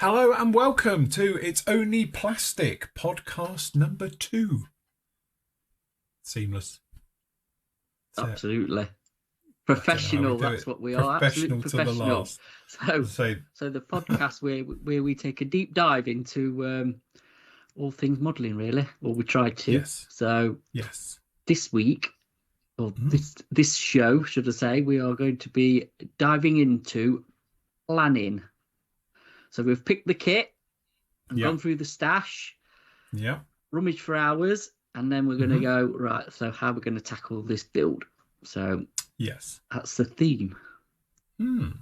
Hello and welcome to It's Only Plastic podcast number 2. Seamless. Absolutely. Professional, that's what we are. Absolute professional. So the podcast where we take a deep dive into all things modelling, really, or we try to. Yes. So yes. This week, or this show, should I say, we are going to be diving into planning. So we've picked the kit and gone through the stash. Yeah. Rummaged for hours, and then we're going to go, right, so how are we going to tackle this build? So yes, that's the theme. And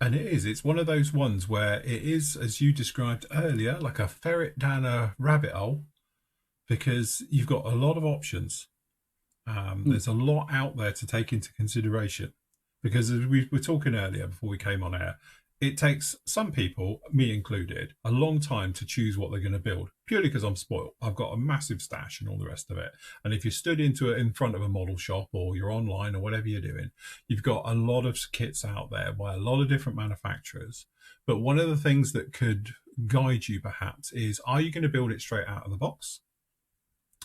it's one of those ones where it is, as you described earlier, like a ferret down a rabbit hole, because you've got a lot of options. There's a lot out there to take into consideration, because as we were talking earlier before we came on air, it takes some people, me included, a long time to choose what they're going to build, purely because I'm spoiled. I've got a massive stash and all the rest of it. And if you stood into it in front of a model shop or you're online or whatever you're doing, you've got a lot of kits out there by a lot of different manufacturers. But one of the things that could guide you perhaps is, are you going to build it straight out of the box?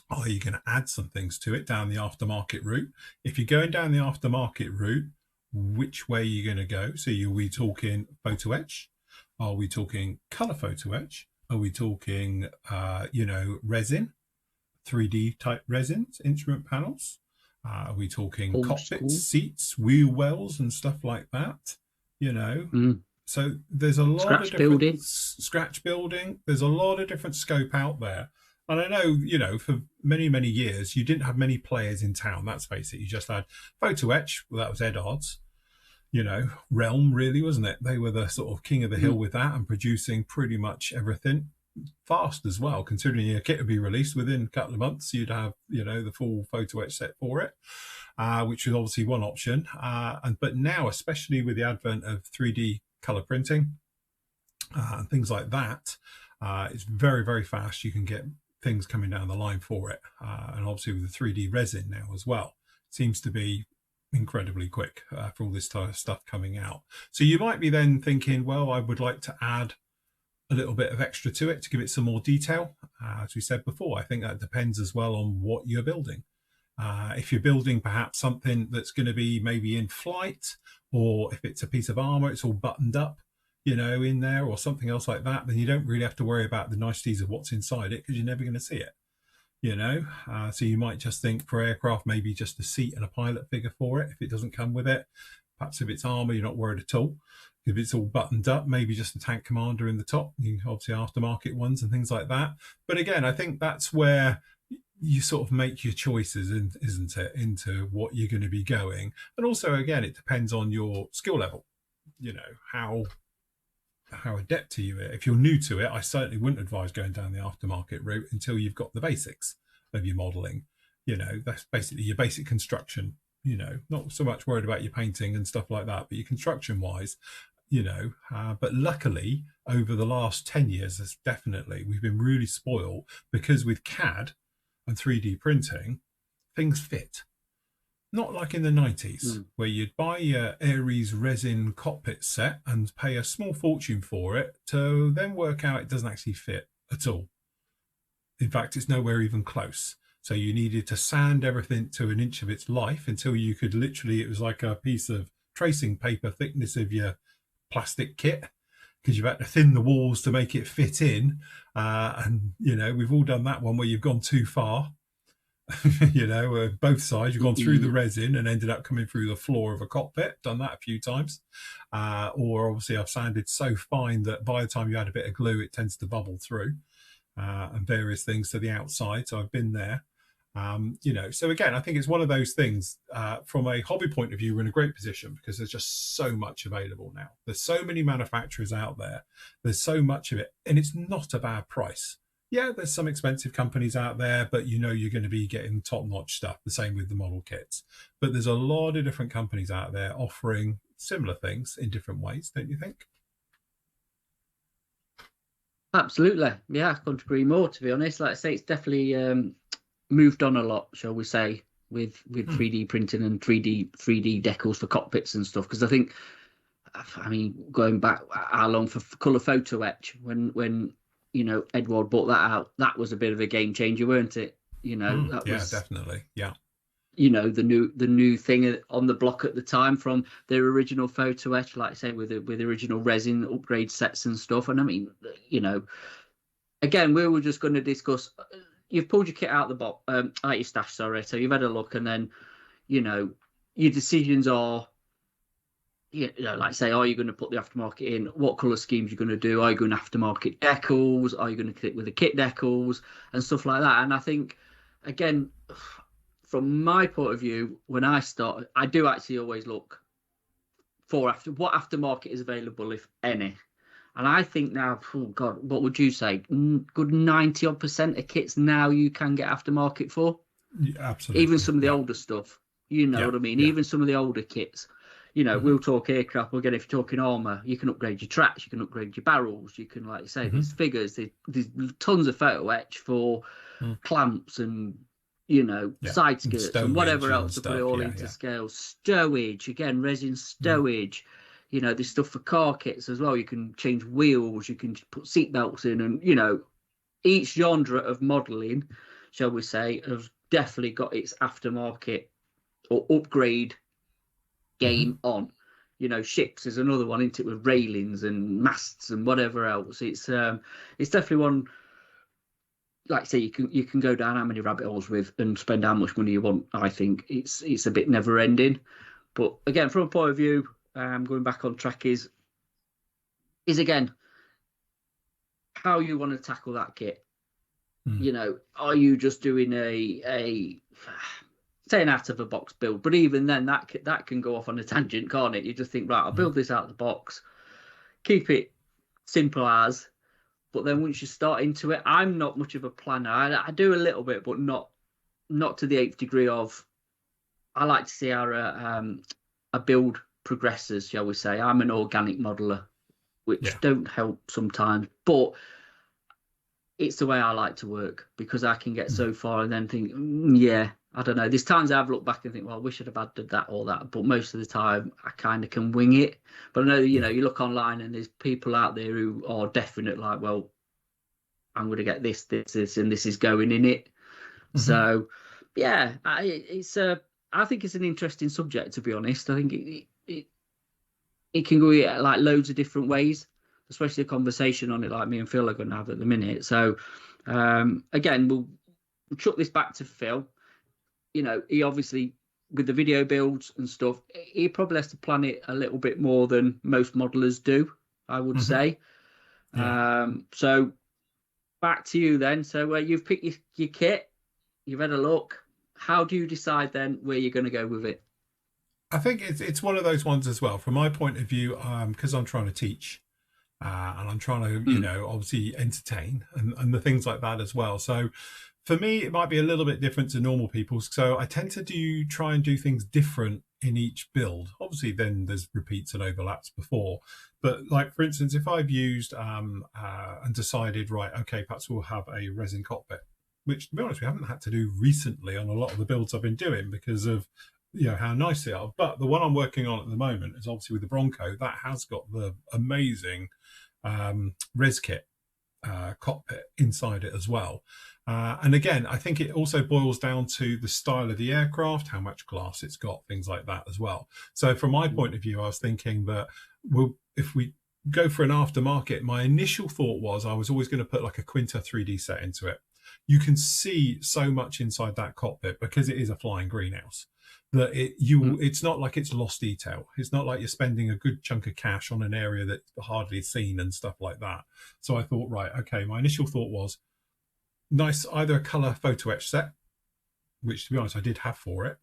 Are you going to add some things to it down the aftermarket route? If you're going down the aftermarket route, which way are you going to go? So are we talking photo etch? Are we talking color photo etch? Are we talking, resin, 3D type resins, instrument panels? Are we talking Old cockpits, school seats, wheel wells and stuff like that? So there's a lot of different scratch building. There's a lot of different scope out there. And I know, for many, many years, you didn't have many players in town. Let's face it. You just had photo etch. Well, that was Edard's, realm, really, wasn't it? They were the sort of king of the hill with that and producing pretty much everything fast as well. Considering your kit would be released within a couple of months, you'd have, the full photo etch set for it, which was obviously one option. But now, especially with the advent of 3D color printing and things like that, it's very, very fast. You can get things coming down the line for it, and obviously with the 3D resin now as well, it seems to be incredibly quick for all this type of stuff coming out. So you might be then thinking, well, I would like to add a little bit of extra to it to give it some more detail. As we said before, I think that depends as well on what you're building. If you're building perhaps something that's going to be maybe in flight, or if it's a piece of armor, it's all buttoned up, in there, or something else like that, then you don't really have to worry about the niceties of what's inside it, because you're never going to see it, so you might just think for aircraft, maybe just a seat and a pilot figure for it if it doesn't come with it. Perhaps if it's armor, you're not worried at all. If it's all buttoned up, maybe just a tank commander in the top, obviously aftermarket ones and things like that. But again, I think that's where you sort of make your choices, isn't it, into what you're going to be going. And also, again, it depends on your skill level, how adept are you at it. If you're new to it, I certainly wouldn't advise going down the aftermarket route until you've got the basics of your modeling. That's basically your basic construction, not so much worried about your painting and stuff like that, but your construction wise, but luckily over the last 10 years, we've been really spoiled, because with CAD and 3D printing, things fit. Not like in the 90s, where you'd buy your Aries resin cockpit set and pay a small fortune for it to then work out it doesn't actually fit at all. In fact, it's nowhere even close. So you needed to sand everything to an inch of its life until you could literally, it was like a piece of tracing paper thickness of your plastic kit, because you've had to thin the walls to make it fit in. We've all done that one where you've gone too far. Both sides, you've gone through the resin and ended up coming through the floor of a cockpit. Done that a few times. Or obviously I've sanded so fine that by the time you add a bit of glue, it tends to bubble through, and various things to the outside. So I've been there. So again, I think it's one of those things, from a hobby point of view, we're in a great position because there's just so much available now. There's so many manufacturers out there. There's so much of it, and it's not a bad price. Yeah, there's some expensive companies out there, but you're going to be getting top-notch stuff. The same with the model kits. But there's a lot of different companies out there offering similar things in different ways, don't you think? Absolutely. Yeah, I couldn't agree more, to be honest. Like I say, it's definitely moved on a lot, shall we say, with 3D printing and 3D decals for cockpits and stuff. Because I think I mean, going back how long for colour photo etch, when you know, Edward brought that out, that was a bit of a game changer, weren't it? You know, that was definitely, yeah. You know, the new thing on the block at the time from their original photo etch, like I say, with original resin upgrade sets and stuff. And I mean, you know, again, we were just going to discuss. You've pulled your kit out the box, out your stash, sorry. So you've had a look, and then, you know, your decisions are, you know, like say, are you going to put the aftermarket in? What colour schemes you're going to do? Are you going to aftermarket decals? Are you going to kit with the kit decals and stuff like that? And I think, again, from my point of view, when I start, I do actually always look for what aftermarket is available, if any. And I think now, oh God, what would you say? Good 90% of kits now you can get aftermarket for. Yeah, absolutely. Even some of the older stuff, you know what I mean? Even some of the older kits. You know, we'll talk aircraft. Again, if you're talking armour, you can upgrade your tracks, you can upgrade your barrels, you can, like you say, there's figures, there's tons of photo etch for clamps and, you know, side skirts and whatever else to put it all into scale. Stowage, again, resin stowage. You know, there's stuff for car kits as well. You can change wheels, you can put seat belts in, and, you know, each genre of modelling, shall we say, has definitely got its aftermarket or upgrade game on. You know, ships is another one, isn't it, with railings and masts and whatever else. It's definitely one, like I say, you can go down how many rabbit holes with and spend how much money you want. I think it's a bit never ending. But again, from a point of view, going back on track is again how you want to tackle that kit. You know, are you just doing a say an out of a box build? But even then, that can go off on a tangent, can't it? You just think, right, I'll build this out of the box, keep it simple as. But then once you start into it, I'm not much of a planner. I do a little bit, but not to the 8th degree of. I like to see how a build progresses, shall we say. I'm an organic modeler, which don't help sometimes, but it's the way I like to work, because I can get so far and then think, I don't know. There's times I've looked back and think, well, I wish I'd have done that or that. But most of the time, I kind of can wing it. But I know, you know, you look online and there's people out there who are definite, like, well, I'm going to get this, and this is going in it. So, yeah, I think it's an interesting subject, to be honest. I think it can go like loads of different ways, especially a conversation on it like me and Phil are going to have at the minute. So, again, we'll chuck this back to Phil. You know, he obviously, with the video builds and stuff, he probably has to plan it a little bit more than most modelers do, I would say. So back to you then. So you've picked your kit, you've had a look. How do you decide then where you're going to go with it? I think it's one of those ones as well. From my point of view, because I'm trying to teach and I'm trying to, you know, obviously entertain and the things like that as well. So for me, it might be a little bit different to normal people. So I tend to try and do things different in each build. Obviously, then there's repeats and overlaps before. But like, for instance, if I've used and decided, right, okay, perhaps we'll have a resin cockpit, which, to be honest, we haven't had to do recently on a lot of the builds I've been doing because of, you know, how nice they are. But the one I'm working on at the moment is obviously with the Bronco. That has got the amazing res kit cockpit inside it as well. And again, I think it also boils down to the style of the aircraft, how much glass it's got, things like that as well. So from my point of view, I was thinking that if we go for an aftermarket, my initial thought was I was always going to put like a Quinta 3D set into it. You can see so much inside that cockpit because it is a flying greenhouse that it's not like it's lost detail. It's not like you're spending a good chunk of cash on an area that's hardly seen and stuff like that. So I thought, right, okay, my initial thought was nice, either a colour photo etch set, which to be honest I did have for it,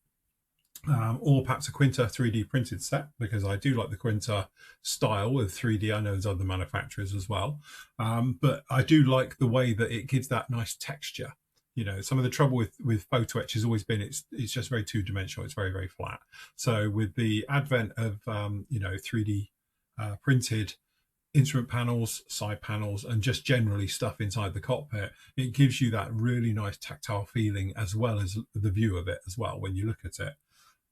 or perhaps a Quinta 3D printed set, because I do like the Quinta style with 3D. I know there's other manufacturers as well, but I do like the way that it gives that nice texture. You know, some of the trouble with photo etch has always been it's just very two-dimensional. It's very, very flat. So with the advent of you know, 3D printed instrument panels, side panels, and just generally stuff inside the cockpit, it gives you that really nice tactile feeling as well as the view of it as well when you look at it.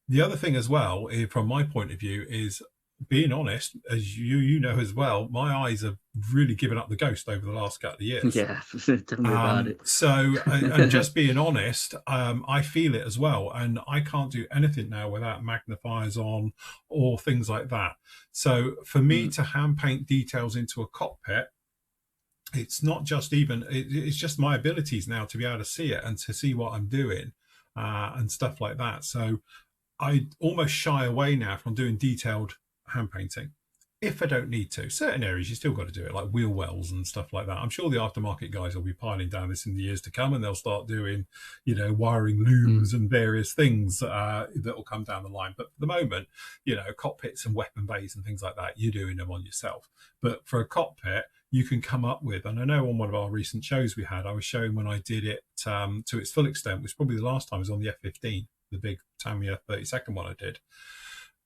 The other thing as well, from my point of view, is being honest, as you know as well, my eyes have really given up the ghost over the last couple of years. Yeah, tell me about it. So, and just being honest, I feel it as well, and I can't do anything now without magnifiers on or things like that. So, for me to hand paint details into a cockpit, it's not just it's just my abilities now to be able to see it and to see what I'm doing and stuff like that. So, I almost shy away now from doing detailed hand painting if I don't need to. Certain areas you still got to do it, like wheel wells and stuff like that. I'm sure the aftermarket guys will be piling down this in the years to come, and they'll start doing, wiring looms and various things that will come down the line. But for the moment, cockpits and weapon bays and things like that, you're doing them on yourself. But for a cockpit, you can come up with, and I know on one of our recent shows we had, I was showing when I did it to its full extent, which probably the last time was on the F-15, the big Tamiya 32nd one I did.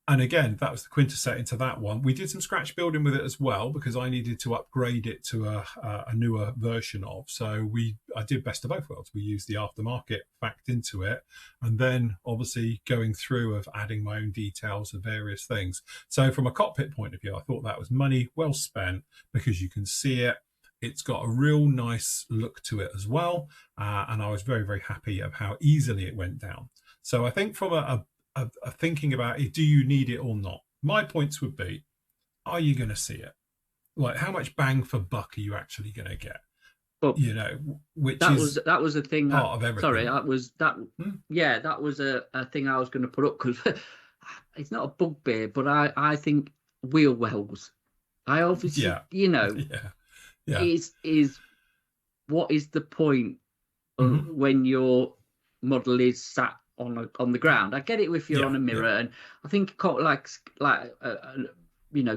And again, that was the quintessset into that one. We did some scratch building with it as well, because I needed to upgrade it to a newer version of. So I did best of both worlds. We used the aftermarket fact into it, and then obviously going through of adding my own details of various things. So from a cockpit point of view, I thought that was money well spent, because you can see it. It's got a real nice look to it as well. And I was very, very happy of how easily it went down. So I think from a thinking about it, do you need it or not? My points would be, are you going to see it? Like, how much bang for buck are you actually going to get? Well, which that was a thing. Part of everything. Sorry, that was that. Yeah, that was a thing I was going to put up, because it's not a bugbear, but I think wheel wells. I obviously, is what is the point when your model is sat on the ground? I get it if you're on a mirror, and I think like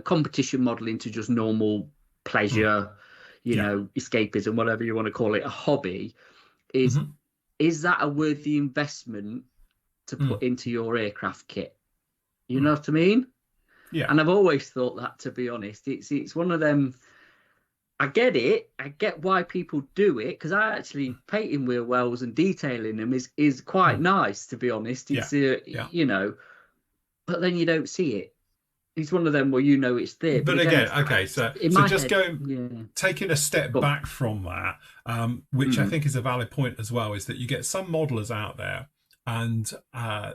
competition modeling to just normal pleasure, escapism, whatever you want to call it, a hobby, is that a worthy investment to put into your aircraft kit? You know what I mean? Yeah. And I've always thought that, to be honest, it's one of them. I get it. I get why people do it, because I actually painting wheel wells and detailing them is quite nice, to be honest. It's but then you don't see it. It's one of them where it's there. But again, okay, so just taking a step back from that, which I think is a valid point as well, is that you get some modelers out there, and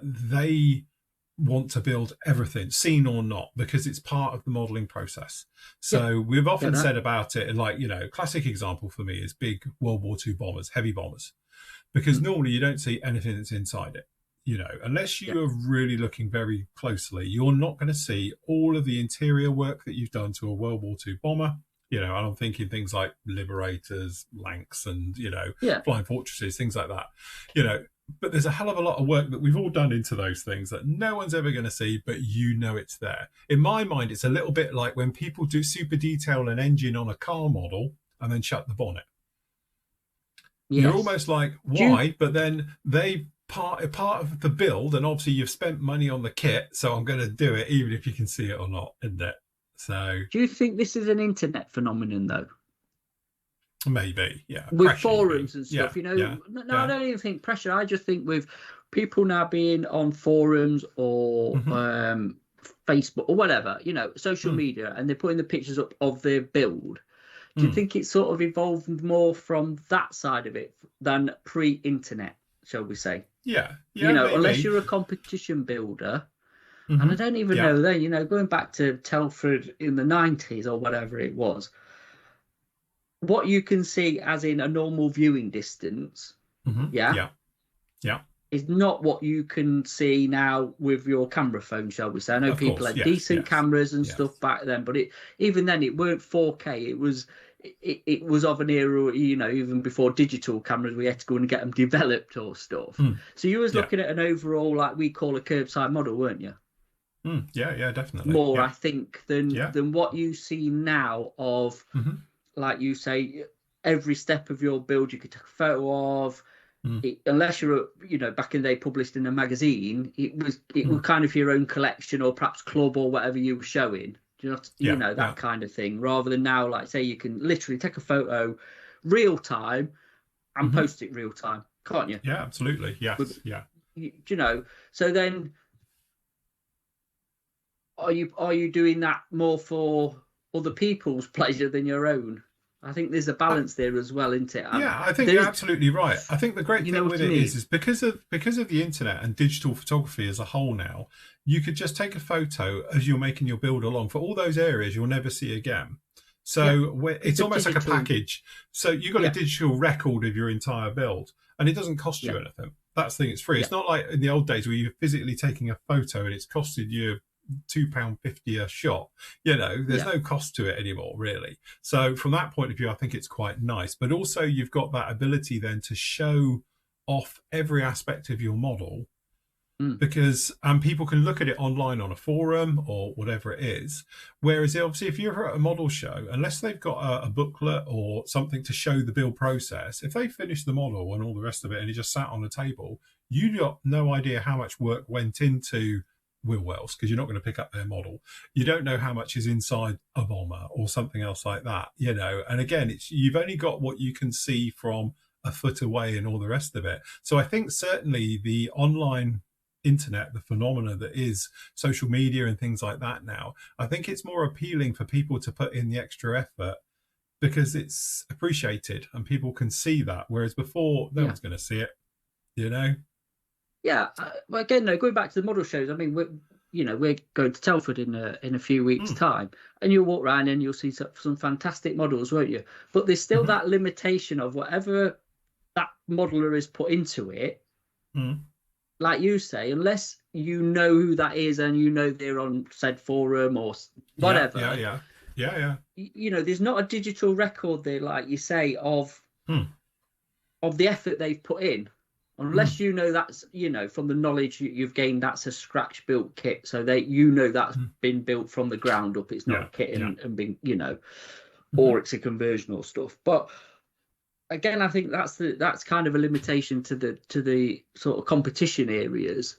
they want to build everything, seen or not, because it's part of the modeling process. So we've often said about it, and classic example for me is big World War II bombers, heavy bombers, because normally you don't see anything that's inside it. Unless you are really looking very closely, you're not going to see all of the interior work that you've done to a World War II bomber. And I'm thinking things like Liberators, Lanks, and Flying Fortresses, things like that. But there's a hell of a lot of work that we've all done into those things that no one's ever going to see, but it's there. In my mind, it's a little bit like when people do super detail an engine on a car model and then shut the bonnet. Yes. You're almost like, why? But then they part of the build, and obviously you've spent money on the kit, so I'm going to do it even if you can see it or not, isn't it? So, do you think this is an internet phenomenon, though? Maybe, yeah. With forums and stuff, I don't even think pressure. I just think with people now being on forums or Facebook or whatever, social media, and they're putting the pictures up of their build. Do you think it's sort of evolved more from that side of it than pre-internet, shall we say? Yeah. Maybe. Unless you're a competition builder. And I don't even know then, going back to Telford in the 90s or whatever it was, what you can see as in a normal viewing distance, is not what you can see now with your camera phone, shall we say. I know people had decent cameras and stuff back then, but even then it weren't 4K. It was of an era, even before digital cameras, we had to go and get them developed or stuff. So you was looking at an overall, like we call a curbside model, weren't you? Yeah, definitely. More, I think, than what you see now of, like you say, every step of your build you could take a photo of. Unless you're, back in the day published in a magazine, it was kind of your own collection or perhaps club or whatever you were showing. That kind of thing. Rather than now, like say, you can literally take a photo real time and post it real time, can't you? Yeah, absolutely. Yes. So then are you doing that more for other people's pleasure than your own? I think there's a balance there as well, isn't it? Yeah, I think you're absolutely right. I think the great thing with it is because of the internet and digital photography as a whole now, you could just take a photo as you're making your build along for all those areas you'll never see again. So it's almost like a package. So you've got a digital record of your entire build, and it doesn't cost you anything. That's the thing, it's free. It's not like in the old days where you're physically taking a photo and it's costed you £2.50 a shot. There's no cost to it anymore, really. So from that point of view, I think it's quite nice. But also you've got that ability then to show off every aspect of your model, because people can look at it online on a forum or whatever it is. Whereas obviously if you're at a model show, unless they've got a booklet or something to show the build process, if they finish the model and all the rest of it and it just sat on the table, you got no idea how much work went into wheel wells, because you're not going to pick up their model. You don't know how much is inside a bomber or something else like that, and again, you've only got what you can see from a foot away and all the rest of it. So I think certainly the online internet, the phenomena that is social media and things like that now, I think it's more appealing for people to put in the extra effort because it's appreciated and people can see that, whereas before no one's going to see it. Yeah, well, again, going back to the model shows, I mean, we're going to Telford in a few weeks' time, and you'll walk around and you'll see some fantastic models, won't you? But there's still that limitation of whatever that modeler is put into it. Like you say, unless you know who that is and they're on said forum or whatever. Yeah. There's not a digital record there, like you say, of the effort they've put in. Unless that's, from the knowledge you've gained, that's a scratch built kit. So that's been built from the ground up. It's not a kit and been, or it's a conversion or stuff. But again, I think that's kind of a limitation to the sort of competition areas,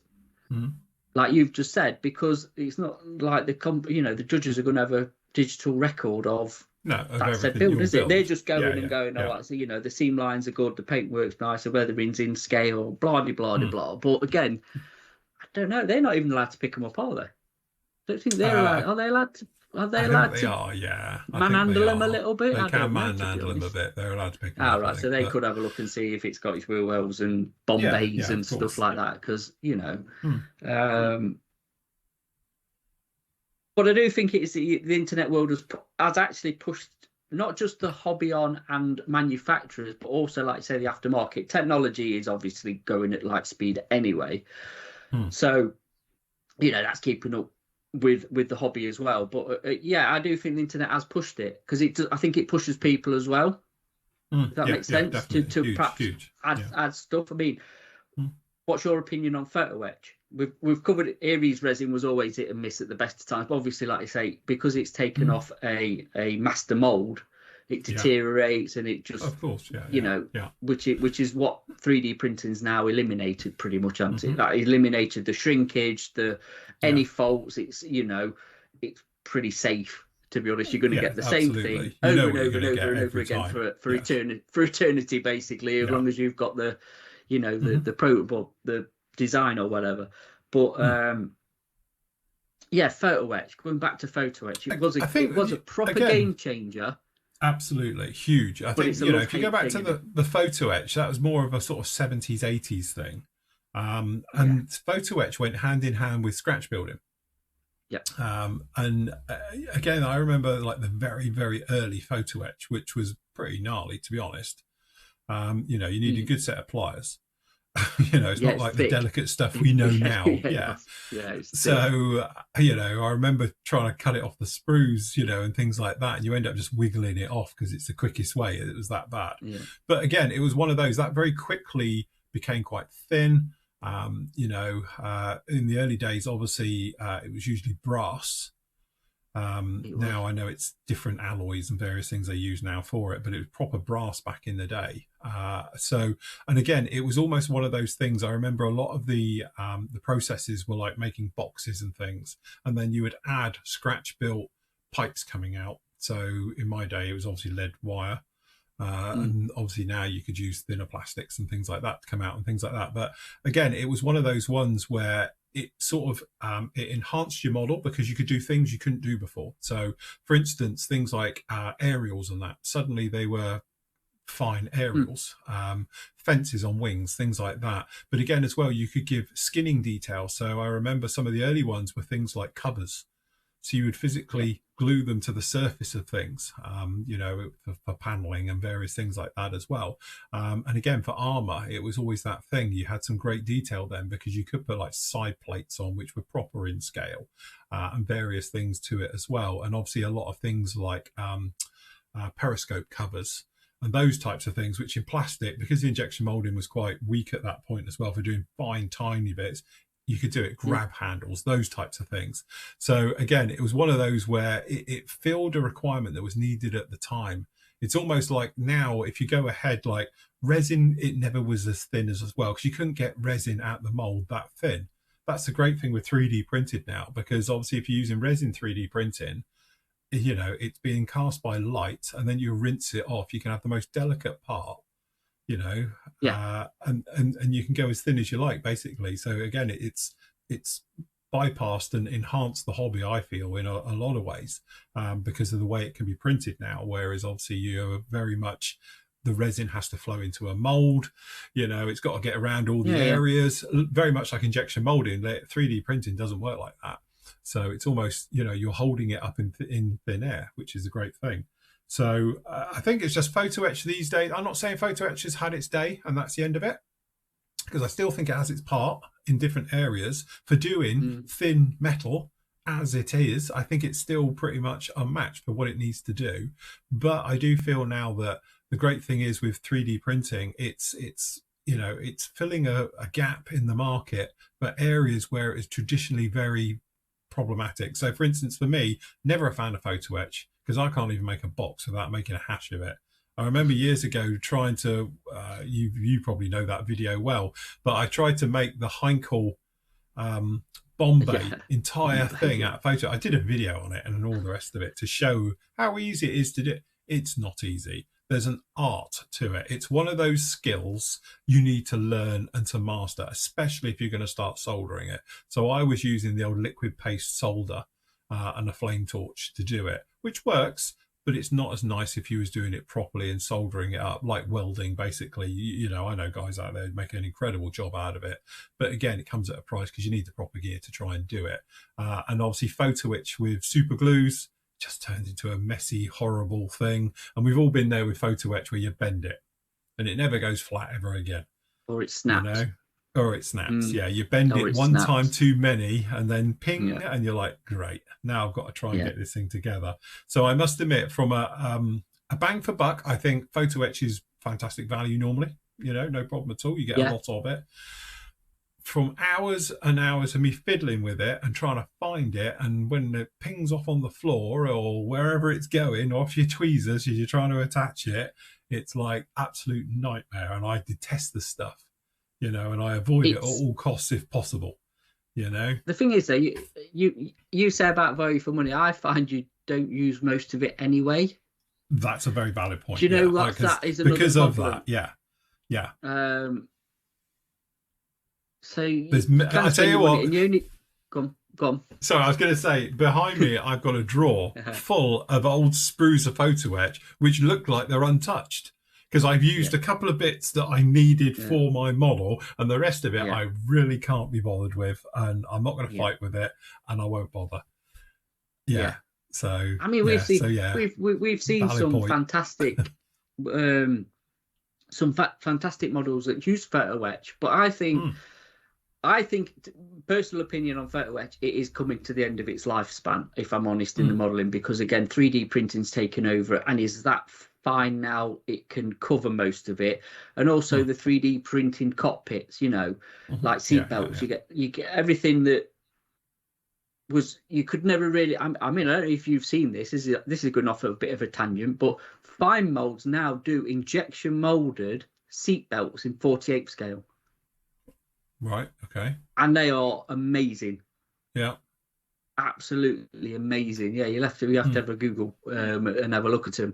like you've just said, because it's not like the judges are going to have a digital record of. No, that's their build, is it? They're just going and going. The seam lines are good, the paintwork's nice, the weathering's in scale, blah blah blah blah. But again, I don't know. They're not even allowed to pick them up, are they? I don't think they're allowed. Are they allowed to? Are they allowed to? They are, yeah. Manhandle them a little bit. They can manhandle them a bit. They're allowed to pick them up. Right. So they could have a look and see if it's got its wheel wells and bomb bays and stuff like that, because But I do think it's the internet world has actually pushed not just the hobby on and manufacturers, but also, like I say, the aftermarket. Technology is obviously going at light speed anyway. So, that's keeping up with the hobby as well. But I do think the internet has pushed it, because I think it pushes people as well. If that makes sense, to huge, perhaps add stuff. I mean, what's your opinion on photo etch? We've covered Aries resin was always hit and miss at the best of times. But obviously, like I say, because it's taken off a master mold, it deteriorates and it just, of course, which is what 3D printing's now eliminated pretty much, hasn't it? Like, eliminated the shrinkage, any faults. It's it's pretty safe. To be honest, you're going to get the same thing over and over again for eternity, basically, as long as you've got the the prototype, the design or whatever. But photo etch, going back to photo etch, it was a proper game changer. Absolutely huge. I think if you go back to the photo etch, that was more of a sort of 70s 80s thing, and photo etch went hand in hand with scratch building. And again, I remember like the very, very early photo etch, which was pretty gnarly, to be honest. You need a good set of pliers. It's not like thick. The delicate stuff we know now. So I remember trying to cut it off the sprues, and things like that, and you end up just wiggling it off because it's the quickest way. It was that bad. But again, it was one of those that very quickly became quite thin. In the early days, obviously it was usually brass. Now I know it's different alloys and various things they use now for it, but it was proper brass back in the day. And again, it was almost one of those things. I remember a lot of the processes were like making boxes and things, and then you would add scratch built pipes coming out. So in my day, it was obviously lead wire. And obviously now you could use thinner plastics and things like that to come out and things like that. But again, it was one of those ones where it sort of it enhanced your model because you could do things you couldn't do before. So, for instance, things like aerials and that, suddenly they were fine aerials, fences on wings, things like that. But again, as well, you could give skinning detail. So I remember some of the early ones were things like covers. So you would physically glue them to the surface of things, you know, for paneling and various things like that as well. And again, for armor, it was always that thing. You had some great detail then because you could put like side plates on, which were proper in scale, and various things to it as well. And obviously a lot of things like periscope covers and those types of things, which in plastic, because the injection molding was quite weak at that point as well for doing fine, tiny bits, you could do it, grab handles, those types of things. So again, it was one of those where it filled a requirement that was needed at the time. It's almost like now, if you go ahead, like resin, it never was as thin as well, because you couldn't get resin out the mold that thin. That's the great thing with 3D printed now, because obviously if you're using resin 3D printing, you know, it's being cast by light and then you rinse it off. You can have the most delicate part, you know, and you can go as thin as you like, basically. So again, it's bypassed and enhanced the hobby, I feel, in a lot of ways, because of the way it can be printed now. Whereas obviously you're very much, the resin has to flow into a mold, you know, it's got to get around all the areas, very much like injection molding. 3D printing doesn't work like that. So it's almost, you know, you're holding it up in thin air, which is a great thing. So I think it's just photo etch these days. I'm not saying photo etch has had its day and that's the end of it, because I still think it has its part in different areas for doing thin metal as it is. I think it's still pretty much unmatched for what it needs to do. But I do feel now that the great thing is with 3D printing, it's you know, it's filling a gap in the market for areas where it is traditionally very problematic. So for instance, for me, never a fan of photo etch, because I can't even make a box without making a hash of it. I remember years ago trying to, you probably know that video well, but I tried to make the Heinkel Bombay entire thing out of photo. I did a video on it and all the rest of it to show how easy it is to do. It's not easy. There's an art to it. It's one of those skills you need to learn and to master, especially if you're going to start soldering it. So I was using the old liquid paste solder and a flame torch to do it, which works, but it's not as nice if you was doing it properly and soldering it up, like welding, basically. You know, I know guys out there make an incredible job out of it. But again, it comes at a price because you need the proper gear to try and do it. And obviously photo etch with super glues just turns into a messy, horrible thing. And we've all been there with photo etch where you bend it and it never goes flat ever again. Or it snaps. You know? Or it snaps. Yeah, you bend it one time too many and then ping, and you're like, great, now I've got to try and get this thing together. So I must admit, from a bang for buck, I think photo etch is fantastic value normally. You know, no problem at all. You get a lot of it. From hours and hours of me fiddling with it and trying to find it, and when it pings off on the floor or wherever it's going, off your tweezers as you're trying to attach it, it's like absolute nightmare. And I detest the stuff, you know, and I avoid it at all costs if possible, you know. The thing is, though, you say about value for money. I find you don't use most of it anyway. That's a very valid point. Do you know that is another because problem. Of that? Yeah. So I tell you what. And you only, go on. So I was going to say, behind me, I've got a drawer full of old sprues of photo etch, which look like they're untouched. Because I've used a couple of bits that I needed for my model, and the rest of it I really can't be bothered with, and I'm not going to fight with it, and I won't bother. So I mean, we've seen some fantastic, fantastic models that use photo etch, but I think personal opinion on photo etch, it is coming to the end of its lifespan, if I'm honest, in the modeling, because again, 3D printing's taken over, and is that fine now? It can cover most of it, and also the 3D printing cockpits, you know, like seat belts. You get everything that was, you could never really. I mean, I don't know if you've seen this. This is going off a bit of a tangent, but fine molds now do injection molded seat belts in 48 scale. Right. Okay. And they are amazing. Yeah. Absolutely amazing. Yeah, you have to have a Google and have a look at them.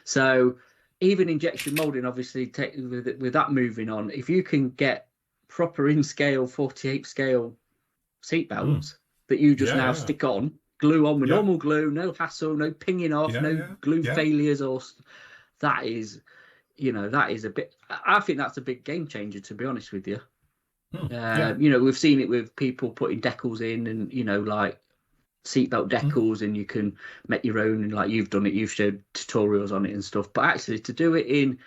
So even injection molding, obviously, with that moving on, if you can get proper in scale 48 scale seat belts that you just now stick on, glue on with normal glue, no hassle, no pinging off, no glue failures, or that is, that is a bit. I think that's a big game changer, to be honest with you. We've seen it with people putting decals in, and like seatbelt decals, and you can make your own, and like you've done it, you've showed tutorials on it and stuff. But actually, to do it in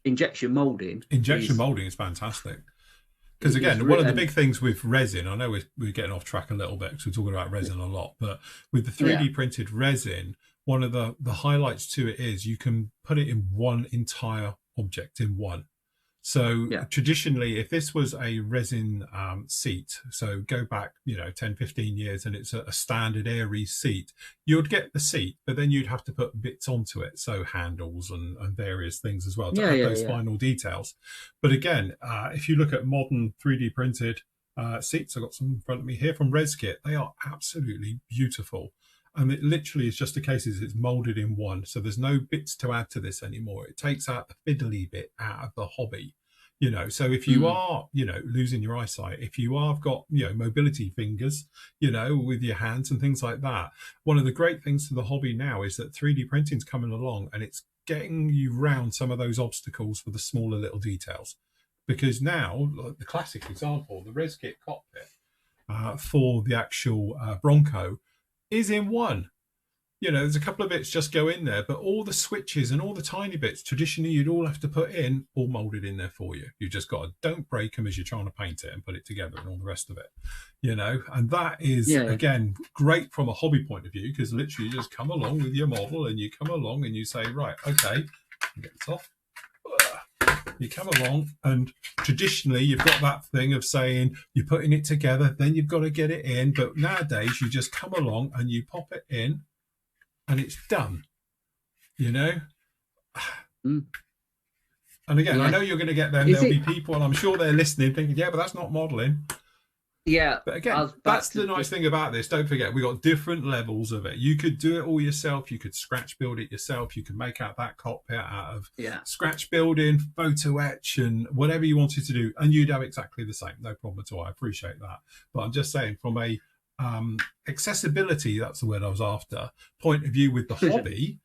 injection molding is fantastic. Because again, one of the big things with resin, I know we're getting off track a little bit because we're talking about resin a lot, but with the 3D printed resin, one of the highlights to it is you can put it in one entire object in one. So traditionally, if this was a resin seat, so go back, 10, 15 years, and it's a standard airy seat, you'd get the seat, but then you'd have to put bits onto it. So handles and various things as well to add those final details. But again, if you look at modern 3D printed seats, I've got some in front of me here from ResKit, they are absolutely beautiful. And it literally is just a case is it's molded in one. So there's no bits to add to this anymore. It takes out the fiddly bit out of the hobby, So if you are, losing your eyesight, if you have got, mobility fingers, with your hands and things like that, one of the great things to the hobby now is that 3D printing's coming along and it's getting you round some of those obstacles for the smaller little details. Because now, like the classic example, the ResKit cockpit for the actual Bronco, is in one. There's a couple of bits just go in there, but all the switches and all the tiny bits traditionally you'd all have to put in, all molded in there for you. You just got to don't break them as you're trying to paint it and put it together and all the rest of it, and that is again great from a hobby point of view, because literally you just come along with your model and you come along and you say, right, okay, get this off. You come along, and traditionally you've got that thing of saying you're putting it together, then you've got to get it in. But nowadays you just come along and you pop it in and it's done, And again, I know you're going to get them. There'll be people, and I'm sure they're listening thinking, but that's not modeling. Yeah. But again, that's the nice thing about this. Don't forget, we got different levels of it. You could do it all yourself. You could scratch build it yourself. You could make out that cockpit out of scratch building, photo etch, and whatever you wanted to do. And you'd have exactly the same. No problem at all. I appreciate that. But I'm just saying, from a accessibility, that's the word I was after, point of view with the hobby,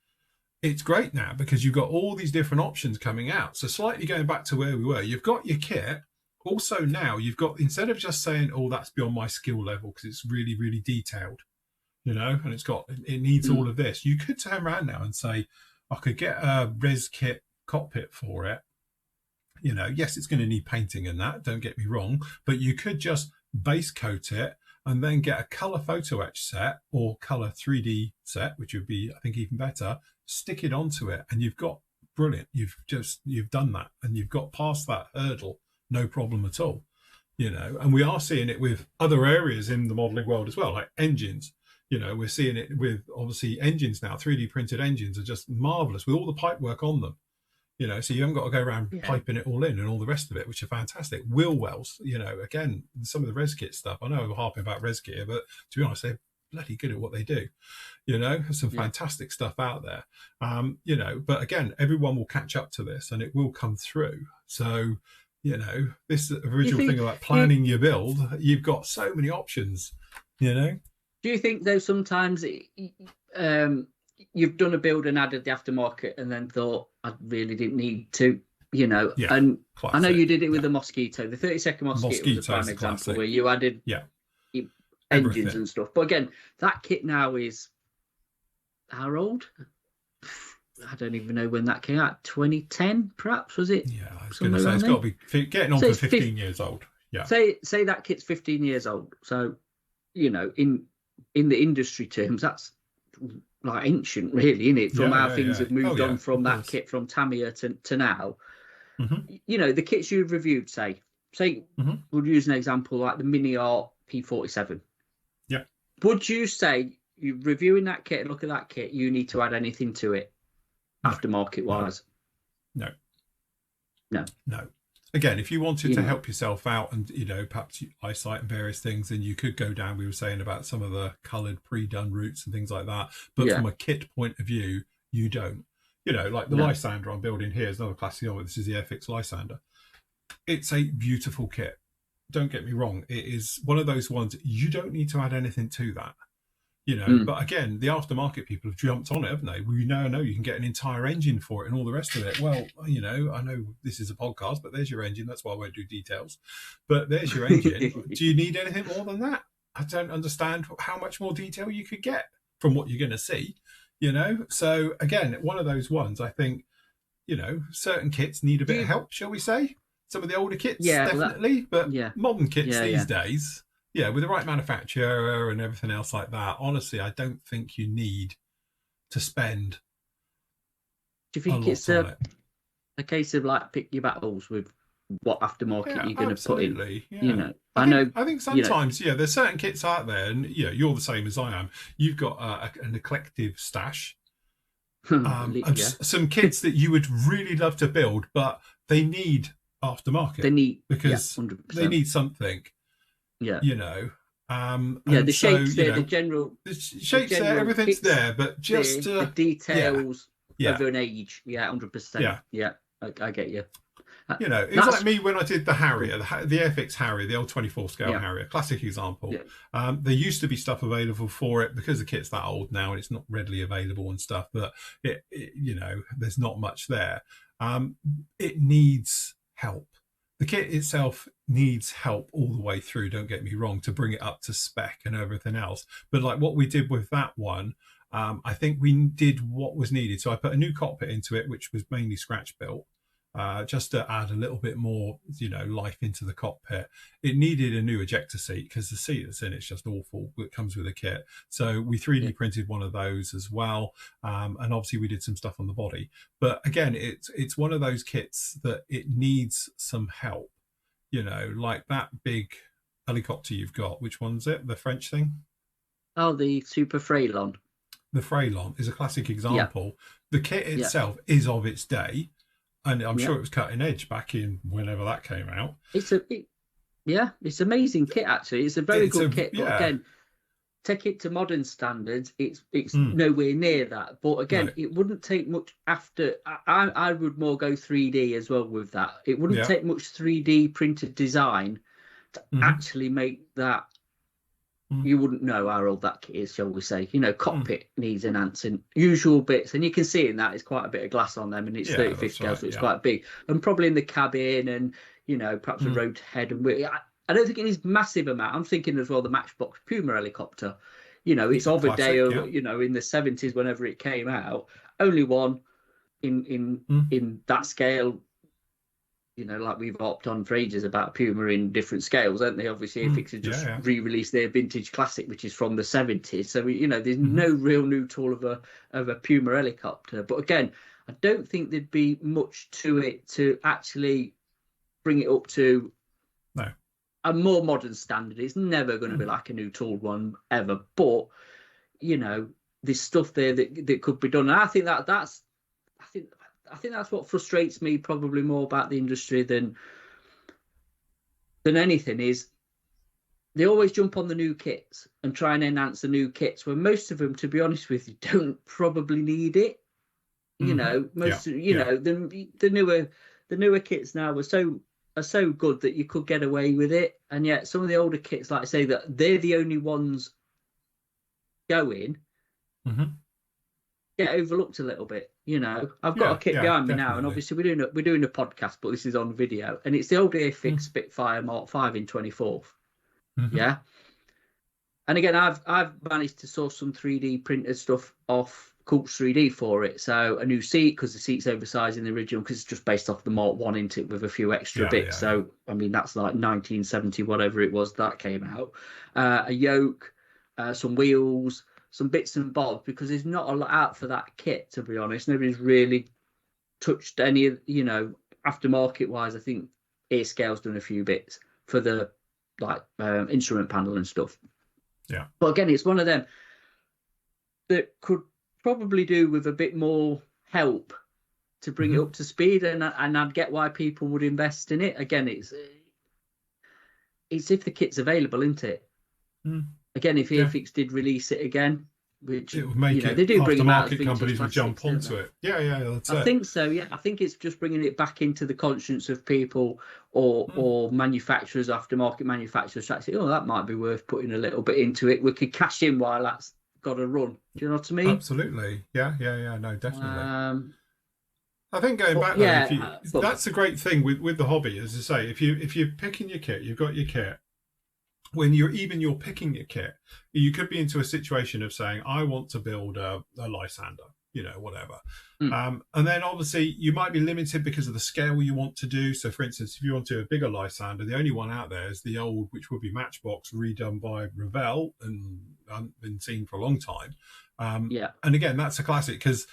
it's great now because you've got all these different options coming out. So slightly going back to where we were, you've got your kit. Also now you've got, instead of just saying, that's beyond my skill level because it's really, really detailed, and it needs all of this. You could turn around now and say, I could get a ResKit cockpit for it. Yes, it's going to need painting and that, don't get me wrong, but you could just base coat it and then get a color photo etch set or color 3D set, which would be, I think, even better, stick it onto it. And you've got brilliant. You've done that and you've got past that hurdle. No problem at all, and we are seeing it with other areas in the modeling world as well, like engines. We're seeing it with obviously engines now. 3D printed engines are just marvelous with all the pipe work on them, so you haven't got to go around piping it all in and all the rest of it, which are fantastic. Wheel wells, again, some of the ResKit stuff. I know I'm harping about ResKit here, but to be honest, they're bloody good at what they do. There's some fantastic stuff out there. But again, everyone will catch up to this and it will come through. So, this original thing about planning your build, you've got so many options, Do you think, though, sometimes you've done a build and added the aftermarket and then thought, I really didn't need to, and classic. I know you did it with the Mosquito. The 30-second Mosquito was a prime example where you added engines and stuff. But again, that kit now is how old? I don't even know when that came out. 2010, perhaps, was it? Yeah, I was going to say it's got to be getting on for 15 years old. Yeah. Say that kit's 15 years old. So, in the industry terms, that's like ancient, really, isn't it? From how things have moved on from that kit from Tamiya to now. Mm-hmm. The kits you've reviewed, say we'll use an example like the Mini Art P47. Yeah. Would you say, you're reviewing that kit and look at that kit, you need to add anything to it? Aftermarket wise, no. Again, if you wanted to help yourself out and perhaps eyesight and various things, then you could go down, we were saying about some of the colored pre-done routes and things like that, but from a kit point of view, you don't. Like the Lysander I'm building here is another classic. This is the Airfix Lysander. It's a beautiful kit. don't get me wrong, it is one of those ones you don't need to add anything to that. But again, the aftermarket people have jumped on it, haven't they? We now know you can get an entire engine for it and all the rest of it. Well, I know this is a podcast, but there's your engine. That's why I won't do details. But there's your engine. Do you need anything more than that? I don't understand how much more detail you could get from what you're going to see, So again, one of those ones, I think, certain kits need a bit of help, shall we say? Some of the older kits, definitely, but modern kits these days, with the right manufacturer and everything else like that, honestly, I don't think you need to spend. Do you think it's a case of like pick your battles with what aftermarket you're going to put in? Yeah. I think sometimes, there's certain kits out there, and you're the same as I am. You've got an eclectic stash. Some kits that you would really love to build, but they need aftermarket. Because they need something. Yeah. The shapes there, the shapes there, everything's there, but just the details of an age. 100%. Yeah, I get you. It was like me when I did the Harrier, the Airfix Harrier, the old 24 scale Harrier, classic example. There used to be stuff available for it because the kit's that old now and it's not readily available and stuff, but there's not much there. It needs help. The kit itself needs help all the way through, don't get me wrong, to bring it up to spec and everything else. But like what we did with that one, I think we did what was needed. So I put a new cockpit into it, which was mainly scratch built, just to add a little bit more, life into the cockpit. It needed a new ejector seat because the seat that's in it's just awful. It comes with a kit. So we 3D printed one of those as well. And obviously we did some stuff on the body. But again, it's one of those kits that it needs some help, like that big helicopter you've got. Which one's it? The French thing? Oh, the Super Freylon. The Freylon is a classic example. The kit itself is of its day. And I'm sure it was cutting edge back in whenever that came out. It's amazing kit actually. It's a very good kit. But again, take it to modern standards, it's nowhere near that. But again, it wouldn't take much after. I would more go 3D as well with that. It wouldn't take much 3D printed design to actually make that. You wouldn't know how old that kit is, shall we say. Cockpit needs enhancing, usual bits, and you can see in that it's quite a bit of glass on them, and it's 35 scale, so it's quite big. And probably in the cabin, and perhaps a road head. And I don't think it needs massive amount. I'm thinking as well the Matchbox Puma helicopter. It's of a day of in the 70s whenever it came out. Only one in that scale. Like we've hopped on for ages about Puma in different scales, haven't they? Obviously, Airfix had just re-released their vintage classic, which is from the 70s. So there's no real new tool of a Puma helicopter. But again, I don't think there'd be much to it to actually bring it up to a more modern standard. It's never going to be like a new tooled one ever. But there's stuff there that could be done. And I think I think that's what frustrates me probably more about the industry than anything is they always jump on the new kits and try and enhance the new kits when most of them, to be honest with you, don't probably need it. The newer kits now are so good that you could get away with it, and yet some of the older kits, like I say, that they're the only ones going. Get overlooked a little bit. I've got a kit behind me now, and obviously we're doing a podcast, but this is on video, and it's the old Airfix Spitfire Mark 5 in 24th. And again, I've managed to source some 3D printed stuff off Cool's 3D for it. So a new seat, because the seat's oversized in the original, because it's just based off the Mark 1 into it with a few extra bits. So I mean that's like 1970 whatever it was that came out. A yoke, some wheels, some bits and bobs, because there's not a lot out for that kit, to be honest. Nobody's really touched any, aftermarket wise. I think Airscale's done a few bits for the instrument panel and stuff. But again, it's one of them that could probably do with a bit more help to bring it up to speed, and I'd get why people would invest in it. Again, it's if the kit's available, isn't it? Again, if Airfix did release it again, which it would make they do bring them out. Aftermarket companies would jump onto it. Yeah, that's it. I think so. Yeah, I think it's just bringing it back into the conscience of people or manufacturers, aftermarket manufacturers. To say, oh, that might be worth putting a little bit into it. We could cash in while that's got a run. Do you know what I mean? Absolutely. Yeah. No, definitely. I think going back there, that's a great thing with the hobby, as I say. If you're picking your kit, you've got your kit. When you're picking your kit, you could be into a situation of saying, I want to build a Lysander, whatever. And then obviously you might be limited because of the scale you want to do. So for instance, if you want to do a bigger Lysander, the only one out there is the old, which would be Matchbox, redone by Revell and hasn't been seen for a long time. And again, that's a classic, because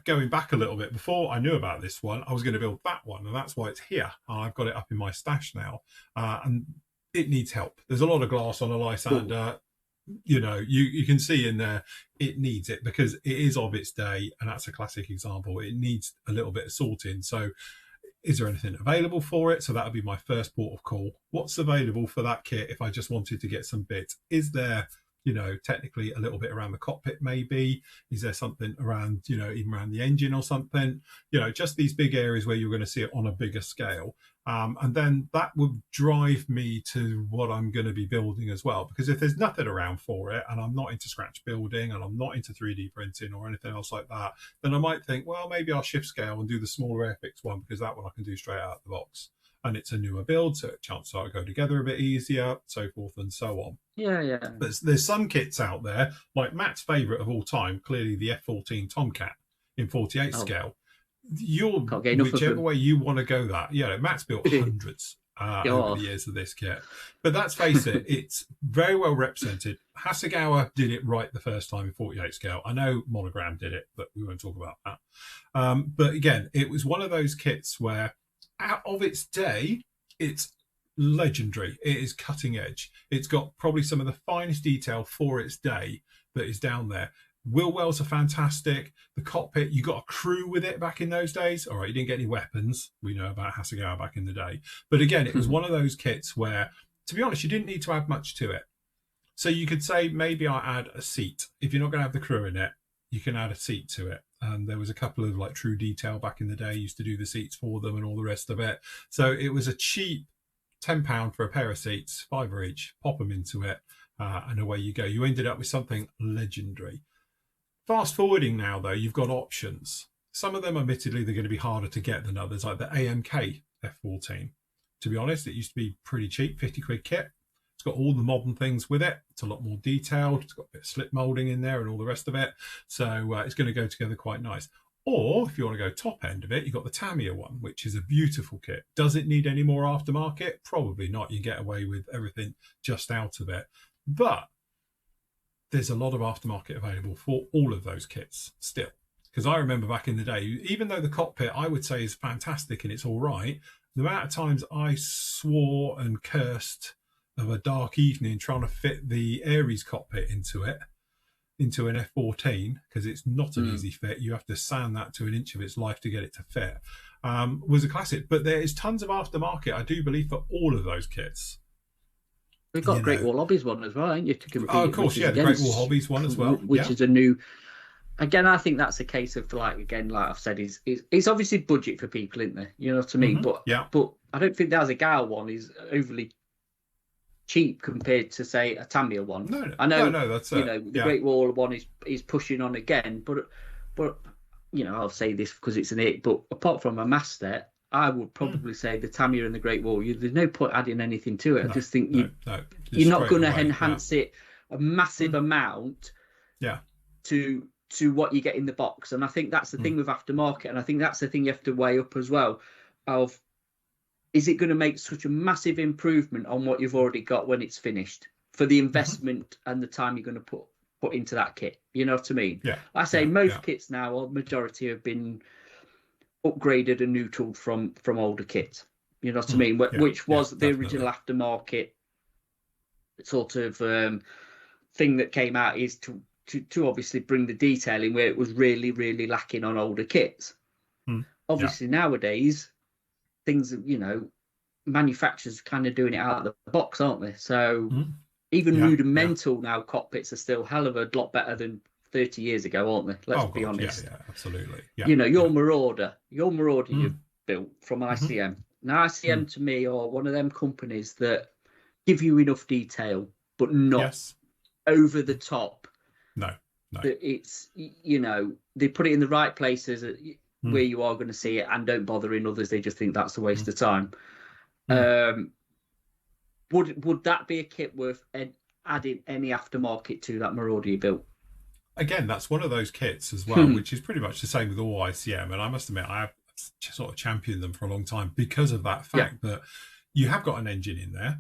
going back a little bit, before I knew about this one, I was going to build that one, and that's why it's here. I've got it up in my stash now, and it needs help. There's a lot of glass on a Lysander. You can see in there it needs it, because it is of its day, and that's a classic example. It needs a little bit of sorting. So is there anything available for it? So that would be my first port of call. What's available for that kit if I just wanted to get some bits? Is there technically a little bit around the cockpit, maybe? Is there something around, even around the engine or something? Just these big areas where you're going to see it on a bigger scale. And then that would drive me to what I'm going to be building as well. Because if there's nothing around for it, and I'm not into scratch building, and I'm not into 3D printing or anything else like that, then I might think, well, maybe I'll shift scale and do the smaller Airfix one, because that one I can do straight out of the box. And it's a newer build, so chances are it'll go together a bit easier, so forth and so on. Yeah. But there's some kits out there, like Matt's favourite of all time, clearly the F14 Tomcat in 48 scale. Whichever way you want to go that. Matt's built hundreds over the years of this kit. But let's face it, it's very well represented. Hasegawa did it right the first time in 48 scale. I know Monogram did it, but we won't talk about that. But again, it was one of those kits where, out of its day, it's legendary. It is cutting edge. It's got probably some of the finest detail for its day that is down there. Wheel wells are fantastic. The cockpit, you got a crew with it back in those days. All right, you didn't get any weapons. We know about Hasegawa back in the day. But again, it was one of those kits where, to be honest, you didn't need to add much to it. So you could say, maybe I add a seat. If you're not going to have the crew in it, you can add a seat to it. And there was a couple of like True Detail back in the day used to do the seats for them and all the rest of it. So it was a cheap £10 for a pair of seats, £5 each, pop them into it, and away you go. You ended up with something legendary. Fast forwarding now, though, you've got options. Some of them, admittedly, they're going to be harder to get than others, like the AMK F14. To be honest, it used to be pretty cheap, 50 quid kit. It's got all the modern things with it. It's a lot more detailed. It's got a bit of slip moulding in there and all the rest of it. So it's going to go together quite nice. Or if you want to go top end of it, you've got the Tamiya one, which is a beautiful kit. Does it need any more aftermarket? Probably not. You get away with everything just out of it. But there's a lot of aftermarket available for all of those kits still. Because I remember back in the day, even though the cockpit I would say is fantastic and it's all right, the amount of times I swore and cursed of a dark evening trying to fit the Aries cockpit into an F14, because it's not an easy fit. You have to sand that to an inch of its life to get it to fit, was a classic. But there is tons of aftermarket, I do believe, for all of those kits. We've got Great Wall Hobbies one as well, ain't you? To compete, of course, the Great Wall Hobbies one as well. Which is a new... Again, I think that's a case of, like I've said, it's obviously budget for people, isn't there? You know what I mean? But I don't think the Hasegawa one is overly cheap compared to, say, a Tamiya one. No, I know, that's the Great Wall one is pushing on again, but I'll say this because it's an it. But apart from a master, I would probably say the Tamiya and the Great Wall. There's no point adding anything to it. I just think you're not going to enhance it a massive amount. To what you get in the box. And I think that's the thing with aftermarket, and I think that's the thing you have to weigh up as well, of is it going to make such a massive improvement on what you've already got when it's finished for the investment and the time you're going to put into that kit? You know what I mean? I say most kits now, or majority, have been upgraded and neutraled from older kits. You know what I mean? Which was the original aftermarket sort of thing that came out, is to obviously bring the detailing where it was really, really lacking on older kits. Obviously nowadays, things, manufacturers kind of doing it out of the box, aren't they? So even rudimental now cockpits are still hell of a lot better than 30 years ago, aren't they? Let's be honest. Yeah, absolutely. Yeah, you know, your Marauder you've built from ICM. Now, ICM to me are one of them companies that give you enough detail, but not over the top. No. That it's, you know, they put it in the right places where you are going to see it, and don't bother in others. They just think that's a waste of time. Would that be a kit worth adding any aftermarket to that Marauder you built? Again, that's one of those kits as well, which is pretty much the same with all ICM. And I must admit, I have sort of championed them for a long time because of that fact that you have got an engine in there.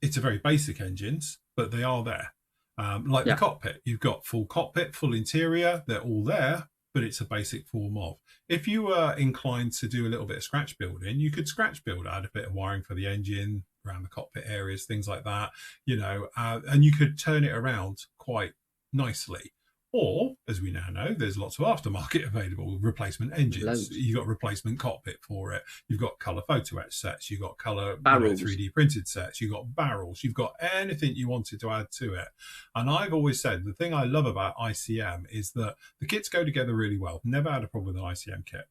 It's a very basic engines, but they are there. Like the cockpit, you've got full cockpit, full interior. They're all there, but it's a basic form of. If you were inclined to do a little bit of scratch building, you could scratch build, add a bit of wiring for the engine around the cockpit areas, things like that, you know, and you could turn it around quite nicely. Or, as we now know, there's lots of aftermarket available, replacement engines. You've got replacement cockpit for it. You've got colour photo etch sets. You've got colour 3D printed sets. You've got barrels. You've got anything you wanted to add to it. And I've always said the thing I love about ICM is that the kits go together really well. Never had a problem with an ICM kit.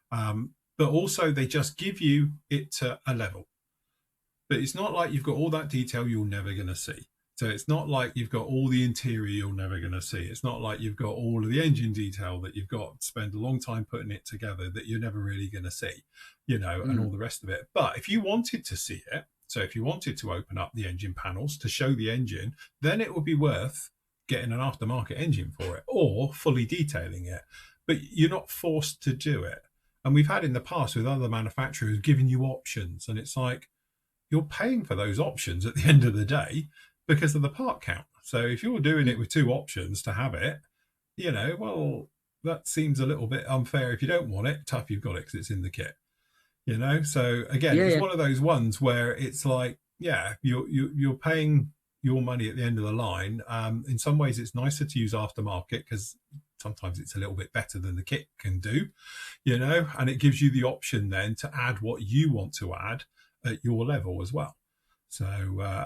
But also they just give you it to a level. But it's not like you've got all that detail you're never going to see. So it's not like you've got all the interior you're never going to see. It's not like you've got all of the engine detail that you've got to spend a long time putting it together that you're never really going to see, you know, and all the rest of it. But if you wanted to see it, so if you wanted to open up the engine panels to show the engine, then it would be worth getting an aftermarket engine for it or fully detailing it. But you're not forced to do it. And we've had in the past with other manufacturers giving you options. And it's like, you're paying for those options at the end of the day because of the part count. So if you're doing it with two options to have it, you know, well, that seems a little bit unfair. If you don't want it, tough you've got it because it's in the kit, you know. So again, it's one of those ones where it's like, you're paying your money at the end of the line. In some ways, it's nicer to use aftermarket because sometimes it's a little bit better than the kit can do, you know, and it gives you the option then to add what you want to add at your level as well. So,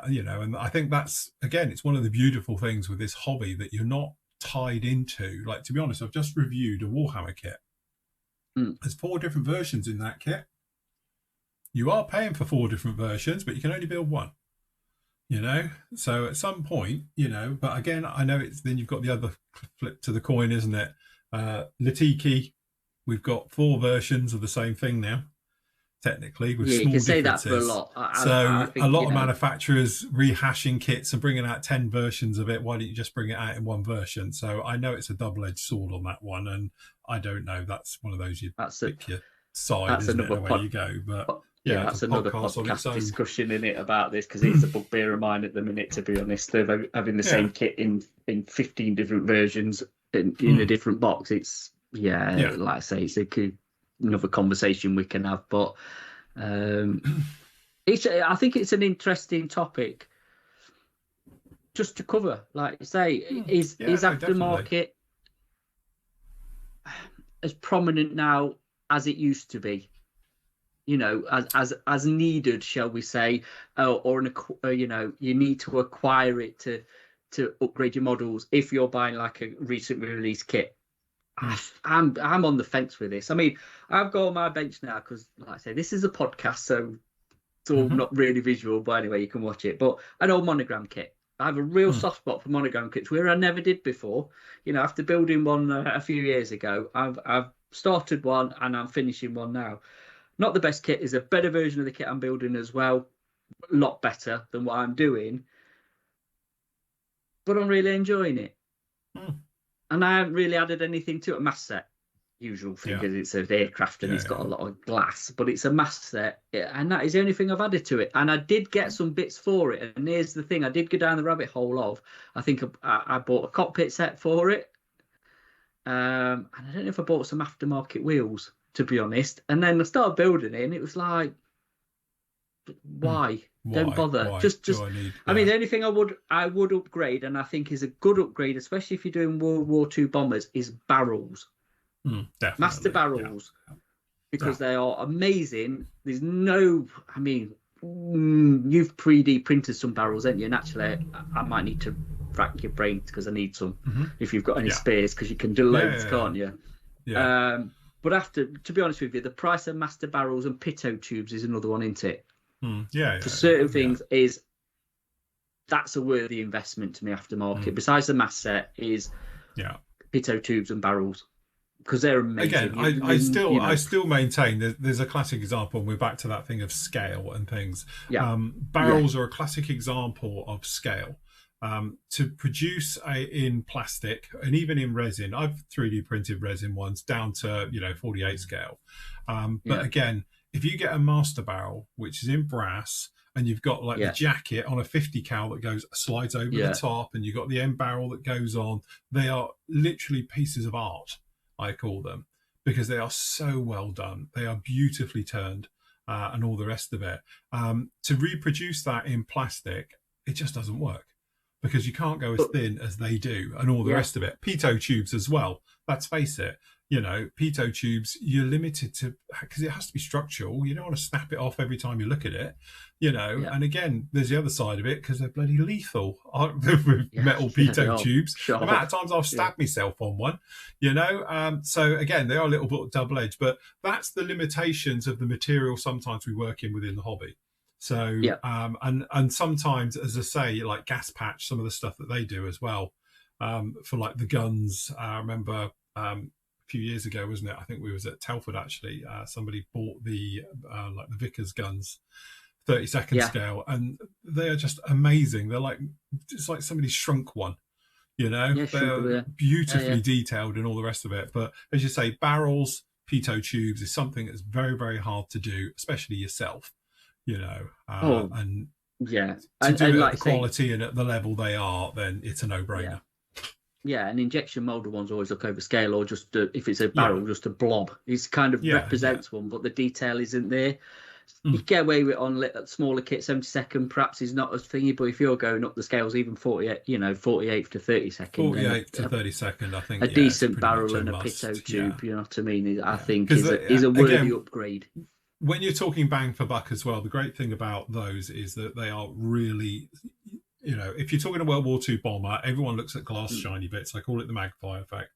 you know, and I think that's, again, it's one of the beautiful things with this hobby that you're not tied into. Like, to be honest, I've just reviewed a Warhammer kit. There's 4 different versions in that kit. You are paying for 4 different versions, but you can only build one, you know? So at some point, you know, but again, I know it's, then you've got the other flip to the coin, isn't it? Latiki, we've got 4 versions of the same thing now. Technically, with small you can say differences. That for a lot. I think, a lot of manufacturers rehashing kits and bringing out 10 versions of it. Why don't you just bring it out in one version? So I know it's a double-edged sword on that one, and I don't know. That's one of those you pick your side, that's isn't it, where you go. But yeah, that's another podcast discussion in it about this because it's a bugbear of mine at the minute. To be honest, of having the same kit in 15 different versions in a different box. It's like I say, it's another conversation we can have, but I think it's an interesting topic just to cover. Like I say, is aftermarket as prominent now as it used to be? You know, as needed, shall we say, or you know, you need to acquire it to upgrade your models if you're buying like a recently released kit. I'm on the fence with this. I mean, I've got on my bench now because, like I say, this is a podcast, so it's all not really visual. But anyway, you can watch it. But an old monogram kit. I have a real soft spot for monogram kits, where I never did before. You know, after building one a few years ago, I've started one and I'm finishing one now. Not the best kit, is a better version of the kit I'm building as well. A lot better than what I'm doing. But I'm really enjoying it. And I haven't really added anything to it. A mask set, usual thing, because it's an aircraft and it's got a lot of glass, but it's a mask set, and that is the only thing I've added to it. And I did get some bits for it, and here's the thing, I did go down the rabbit hole of, I think I bought a cockpit set for it, and I don't know if I bought some aftermarket wheels, to be honest. And then I started building it, and it was like, why? Don't bother. Why? Just. I mean, the only thing I would upgrade, and I think is a good upgrade, especially if you're doing World War II bombers, is barrels. Master barrels, because they are amazing. There's no, I mean, you've 3D printed some barrels, haven't you? And actually, I might need to rack your brain because I need some if you've got any spares, because you can do loads, can't you? Yeah. But to be honest with you, the price of master barrels and pitot tubes is another one, isn't it? For certain things, that's a worthy investment to me. Aftermarket, besides the mass set, is pitot tubes and barrels, because they're amazing. Again, I still maintain there's a classic example, and we're back to that thing of scale and things. Barrels are a classic example of scale. To produce in plastic and even in resin, I've 3D printed resin ones down to 48 scale. But again, if you get a master barrel which is in brass, and you've got like the jacket on a 50 cal that slides over the top, and you've got the end barrel that goes on, they are literally pieces of art, I call them, because they are so well done. They are beautifully turned, and all the rest of it. To reproduce that in plastic, it just doesn't work, because you can't go as thin as they do, and all the rest of it. Pitot tubes as well. Let's face it, pitot tubes, you're limited to, because it has to be structural. You don't want to snap it off every time you look at it, And again, there's the other side of it, because they're bloody lethal with metal pitot tubes. The amount of times I've stabbed myself on one, So again, they are a little bit double-edged, but that's the limitations of the material sometimes we work in within the hobby. So and sometimes, as I say, like gas patch, some of the stuff that they do as well, for like the guns. I remember a few years ago, wasn't it? I think we was at Telford actually. Somebody bought the like the Vickers guns, 32nd scale, and they are just amazing. They're like, it's like somebody shrunk one, they're beautifully detailed and all the rest of it. But as you say, barrels, pitot tubes is something that's very, very hard to do, especially yourself. And to do it at the quality and at the level they are, then it's a no-brainer. And injection molded ones always look overscale, or just if it's a barrel, just a blob. It kind of represents one, but the detail isn't there. You get away with it on smaller kit. 72nd perhaps is not as thingy, but if you're going up the scales, even 48, 48 to 32nd, 48 to 32nd, I think a decent barrel and a pitot tube, you know what I mean? I think is a worthy upgrade. When you're talking bang for buck as well, the great thing about those is that they are really, if you're talking a World War II bomber, everyone looks at glass shiny bits. I call it the magpie effect.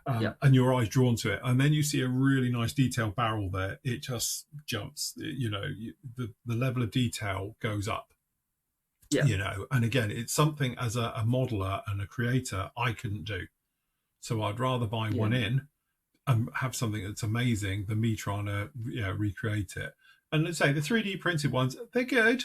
And your eyes drawn to it. And then you see a really nice detailed barrel there. It just jumps, the level of detail goes up, and again, it's something as a modeler and a creator I couldn't do. So I'd rather buy one in and have something that's amazing than me trying to recreate it. And let's say the 3D printed ones, they're good,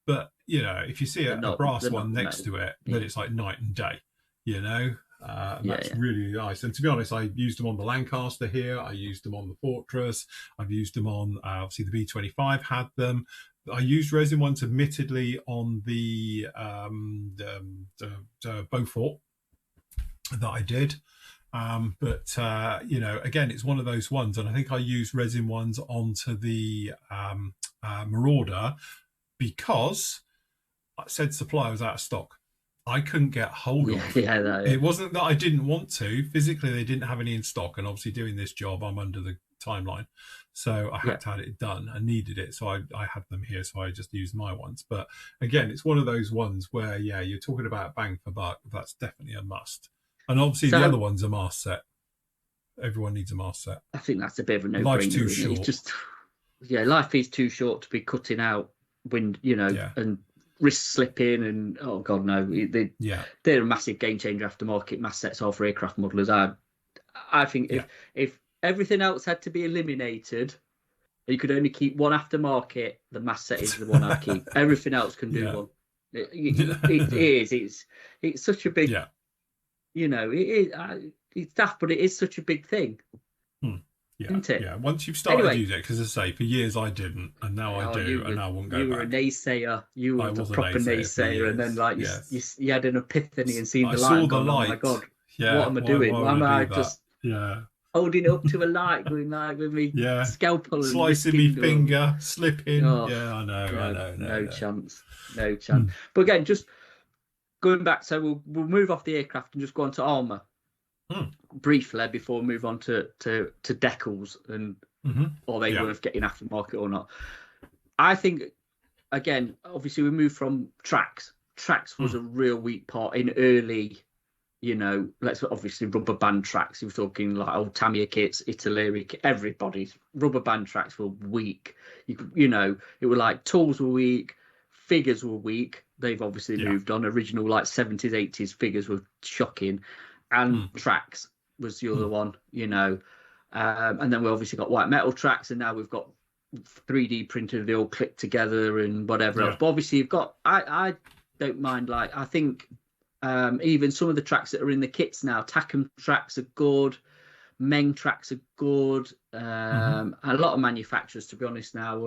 but if you see a brass one next to it, then it's like night and day. That's really nice. And to be honest, I used them on the Lancaster here. I used them on the Fortress. I've used them on obviously the B25 had them. I used resin ones admittedly on the Beaufort that I did. But again, it's one of those ones, and I think I used resin ones onto the Marauder because said supplier was out of stock. I couldn't get hold of it. It wasn't that I didn't want to. Physically, they didn't have any in stock, and obviously doing this job, I'm under the timeline, so I had to have it done. I needed it, so I had them here, so I just used my ones. But again, it's one of those ones where you're talking about bang for buck. That's definitely a must. And obviously the other one's a mask set. Everyone needs a mask set. I think that's a bit of a no-brainer. Life's too short. It's just, life is too short to be cutting out wind, and wrist slipping and oh god no. They're a massive game changer. Aftermarket mask sets are for aircraft modelers. I think if everything else had to be eliminated, you could only keep one aftermarket, the mask set is the one I'd keep. Everything else can do one. It is. It's such a big. It's daft, but it is such a big thing. Isn't it? Yeah, once you've started using it, because as I say, for years I didn't, and now I do, and I won't go back. You were a naysayer. You were a proper naysayer, and then you had an epiphany and seen the light. I saw the light. Oh my god, what am I doing? Why am I just holding it up to a light, going like with me scalpel and slicing me finger, slipping? I know. No chance. But again, just going back, so we'll move off the aircraft and just go on to armour briefly before we move on to decals and are they worth getting aftermarket or not. I think again, obviously we moved from tracks. Tracks was a real weak part in early, let's obviously rubber band tracks. You're talking like old Tamiya kits, Italy, everybody's rubber band tracks were weak. It were like tools were weak, figures were weak. They've obviously moved on. Original like 70s, 80s figures were shocking, and tracks was the other one, and then we obviously got white metal tracks, and now we've got 3D printed. They all click together and whatever else. But obviously you've got, I don't mind, like, I think even some of the tracks that are in the kits now, Takum tracks are good, Meng tracks are good. A lot of manufacturers, to be honest, now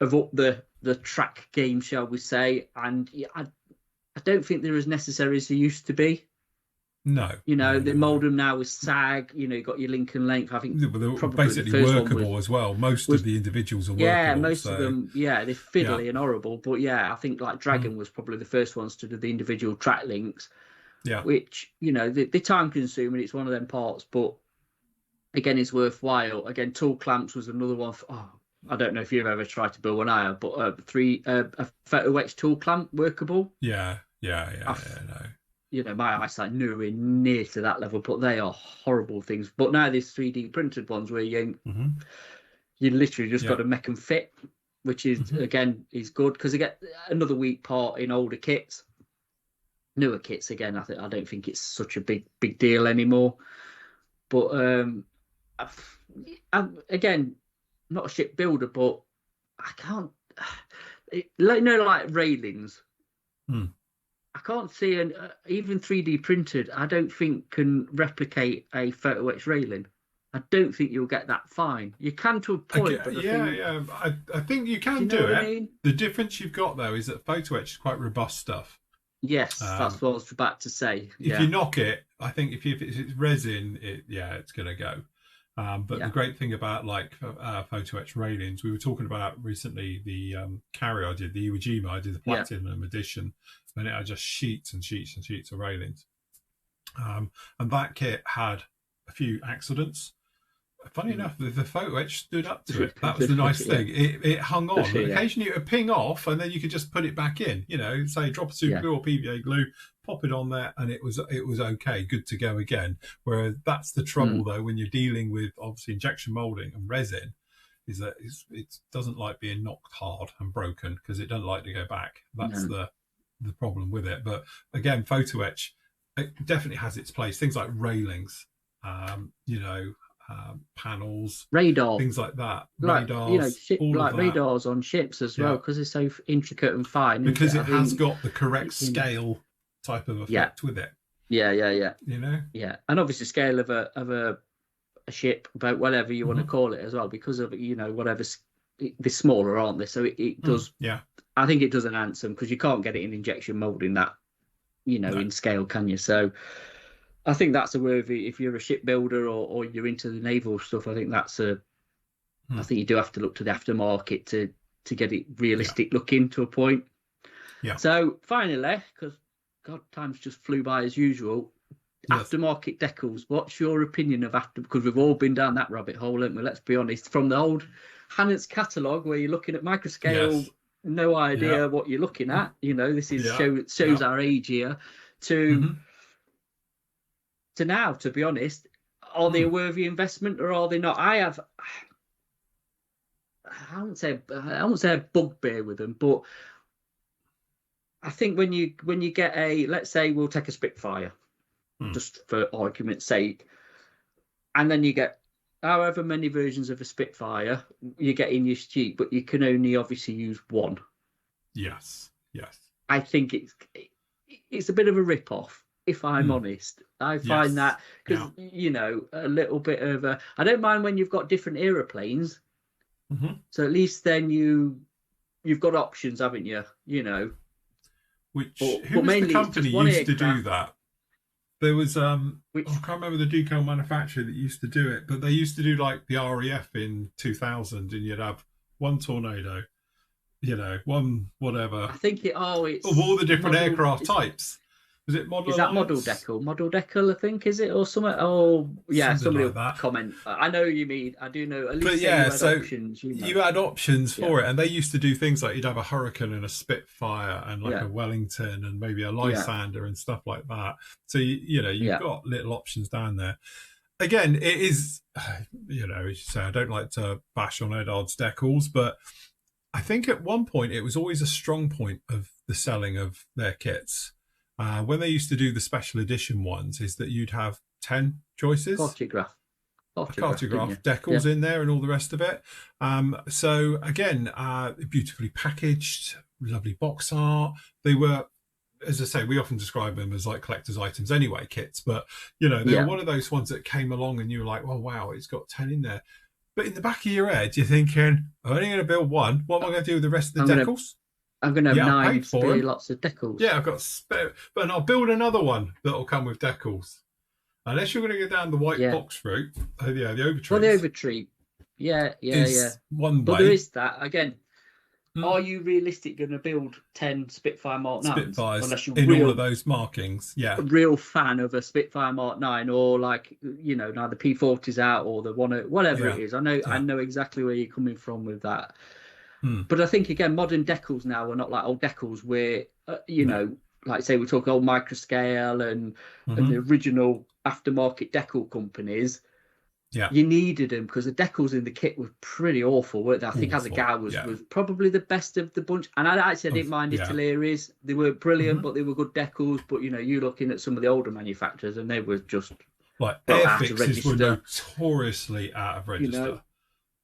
have upped the track game, shall we say, and I don't think they're as necessary as they used to be. No, they mould them now with SAG. You got your Lincoln length. I think they're basically workable as well. Most of the individuals are workable. Yeah, most of them. Yeah, they're fiddly and horrible. But yeah, I think like Dragon was probably the first ones to do the individual track links. Yeah, which they're time consuming. It's one of them parts, but again, it's worthwhile. Again, tool clamps was another one. I don't know if you've ever tried to build one, I have, but a photo etch tool clamp workable. Yeah. No. My eyesight nowhere near to that level, but they are horrible things. But now there's 3D printed ones where you literally just got to make them fit, which is again is good, because you get another weak part in older kits. Newer kits, again, I don't think it's such a big deal anymore. But I'm again not a ship builder, but I can't like railings. I can't see even 3D printed. I don't think can replicate a photo etch railing. I don't think you'll get that fine. You can to a point, but I think you can do it. I mean? The difference you've got though is that photo etch is quite robust stuff. Yes, that's what I was about to say. If you knock it, I think if it's resin, it's going to go. But the great thing about like photo etch railings, we were talking about recently the carrier I did, the Iwo Jima, I did the platinum edition, and it had just sheets and sheets and sheets of railings. And that kit had a few accidents. Funny enough, the photo etch stood up to it. That was the nice thing. It hung on. Occasionally it would ping off, and then you could just put it back in. Say drop a super glue or PVA glue, pop it on there, and it was okay, good to go again. Whereas that's the trouble though when you're dealing with obviously injection molding and resin, is that it doesn't like being knocked hard and broken, because it doesn't like to go back. That's the problem with it. But again, photo etch, it definitely has its place. Things like railings, panels, radar, things like that, radars, radars on ships as well, because it's so intricate and fine. Because it has got the correct scale type of effect with it. Yeah. And obviously scale of a ship, about whatever you want to call it as well, because of whatever they're smaller, aren't they? So it does. I think it does enhance them, because you can't get it in injection molding that in scale, can you? So I think that's a worthy, if you're a shipbuilder or you're into the naval stuff, I think that's I think you do have to look to the aftermarket to get it realistic looking to a point. Yeah. So finally, because God, time's just flew by as usual. Aftermarket decals. What's your opinion of because we've all been down that rabbit hole, haven't we? Let's be honest. From the old Hannet's catalogue, where you're looking at microscale, no idea what you're looking at. This is shows our age here. To now, to be honest, are they a worthy investment or are they not? I won't say a bugbear with them, but I think when you get let's say we'll take a Spitfire, just for argument's sake, and then you get however many versions of a Spitfire you get in your sheet, but you can only obviously use one. Yes. I think it's a bit of a rip-off, if I'm honest. I find that, because a little bit of a, I don't mind when you've got different aeroplanes, so at least then you've got options, haven't you? Who was the company used to do that? There was I can't remember the decal manufacturer that used to do it, but they used to do like the RAF in 2000, and you'd have one Tornado, one whatever. I think it's of all the different aircraft types. Was it Model Is that Alliance? Model Decal, I think, is it, or something? Oh, yeah, somebody like will comment. I know you mean. I do know. At least but yeah, you had options. You had options for it, and they used to do things like you'd have a Hurricane and a Spitfire and like a Wellington and maybe a Lysander and stuff like that. So you've got little options down there. Again, it is, as you say, I don't like to bash on Edard's Decals, but I think at one point it was always a strong point of the selling of their kits. When they used to do the special edition ones, is that you'd have 10 choices. Cartograph decals in there and all the rest of it. So again, beautifully packaged, lovely box art. They were, as I say, we often describe them as like collector's items anyway, kits, but they were one of those ones that came along and you were like, well, wow, it's got 10 in there. But in the back of your head, you're thinking, I'm only going to build one. What am I going to do with the rest of the decals? I'm going to have 9 spare lots of decals. Yeah, I've got spare, but I'll build another one that'll come with decals. Unless you're going to go down the white box route, the Overtree. Well, the Overtree, yeah. One but way. there is that again. Are you realistic going to build 10 Spitfire Mark 9s? Spitfires unless you're all of those markings, a real fan of a Spitfire Mark 9, or like now the P40's out or the one, whatever it is. I know exactly where you're coming from with that. But I think again, modern decals now are not like old decals where like say we talk old Microscale and the original aftermarket decal companies. Yeah, you needed them because the decals in the kit were pretty awful, weren't they? I think Hasegawa was probably the best of the bunch, and I didn't mind Italy's. They weren't brilliant, but they were good decals. But you're looking at some of the older manufacturers, and they were just like Airfixes were notoriously out of register.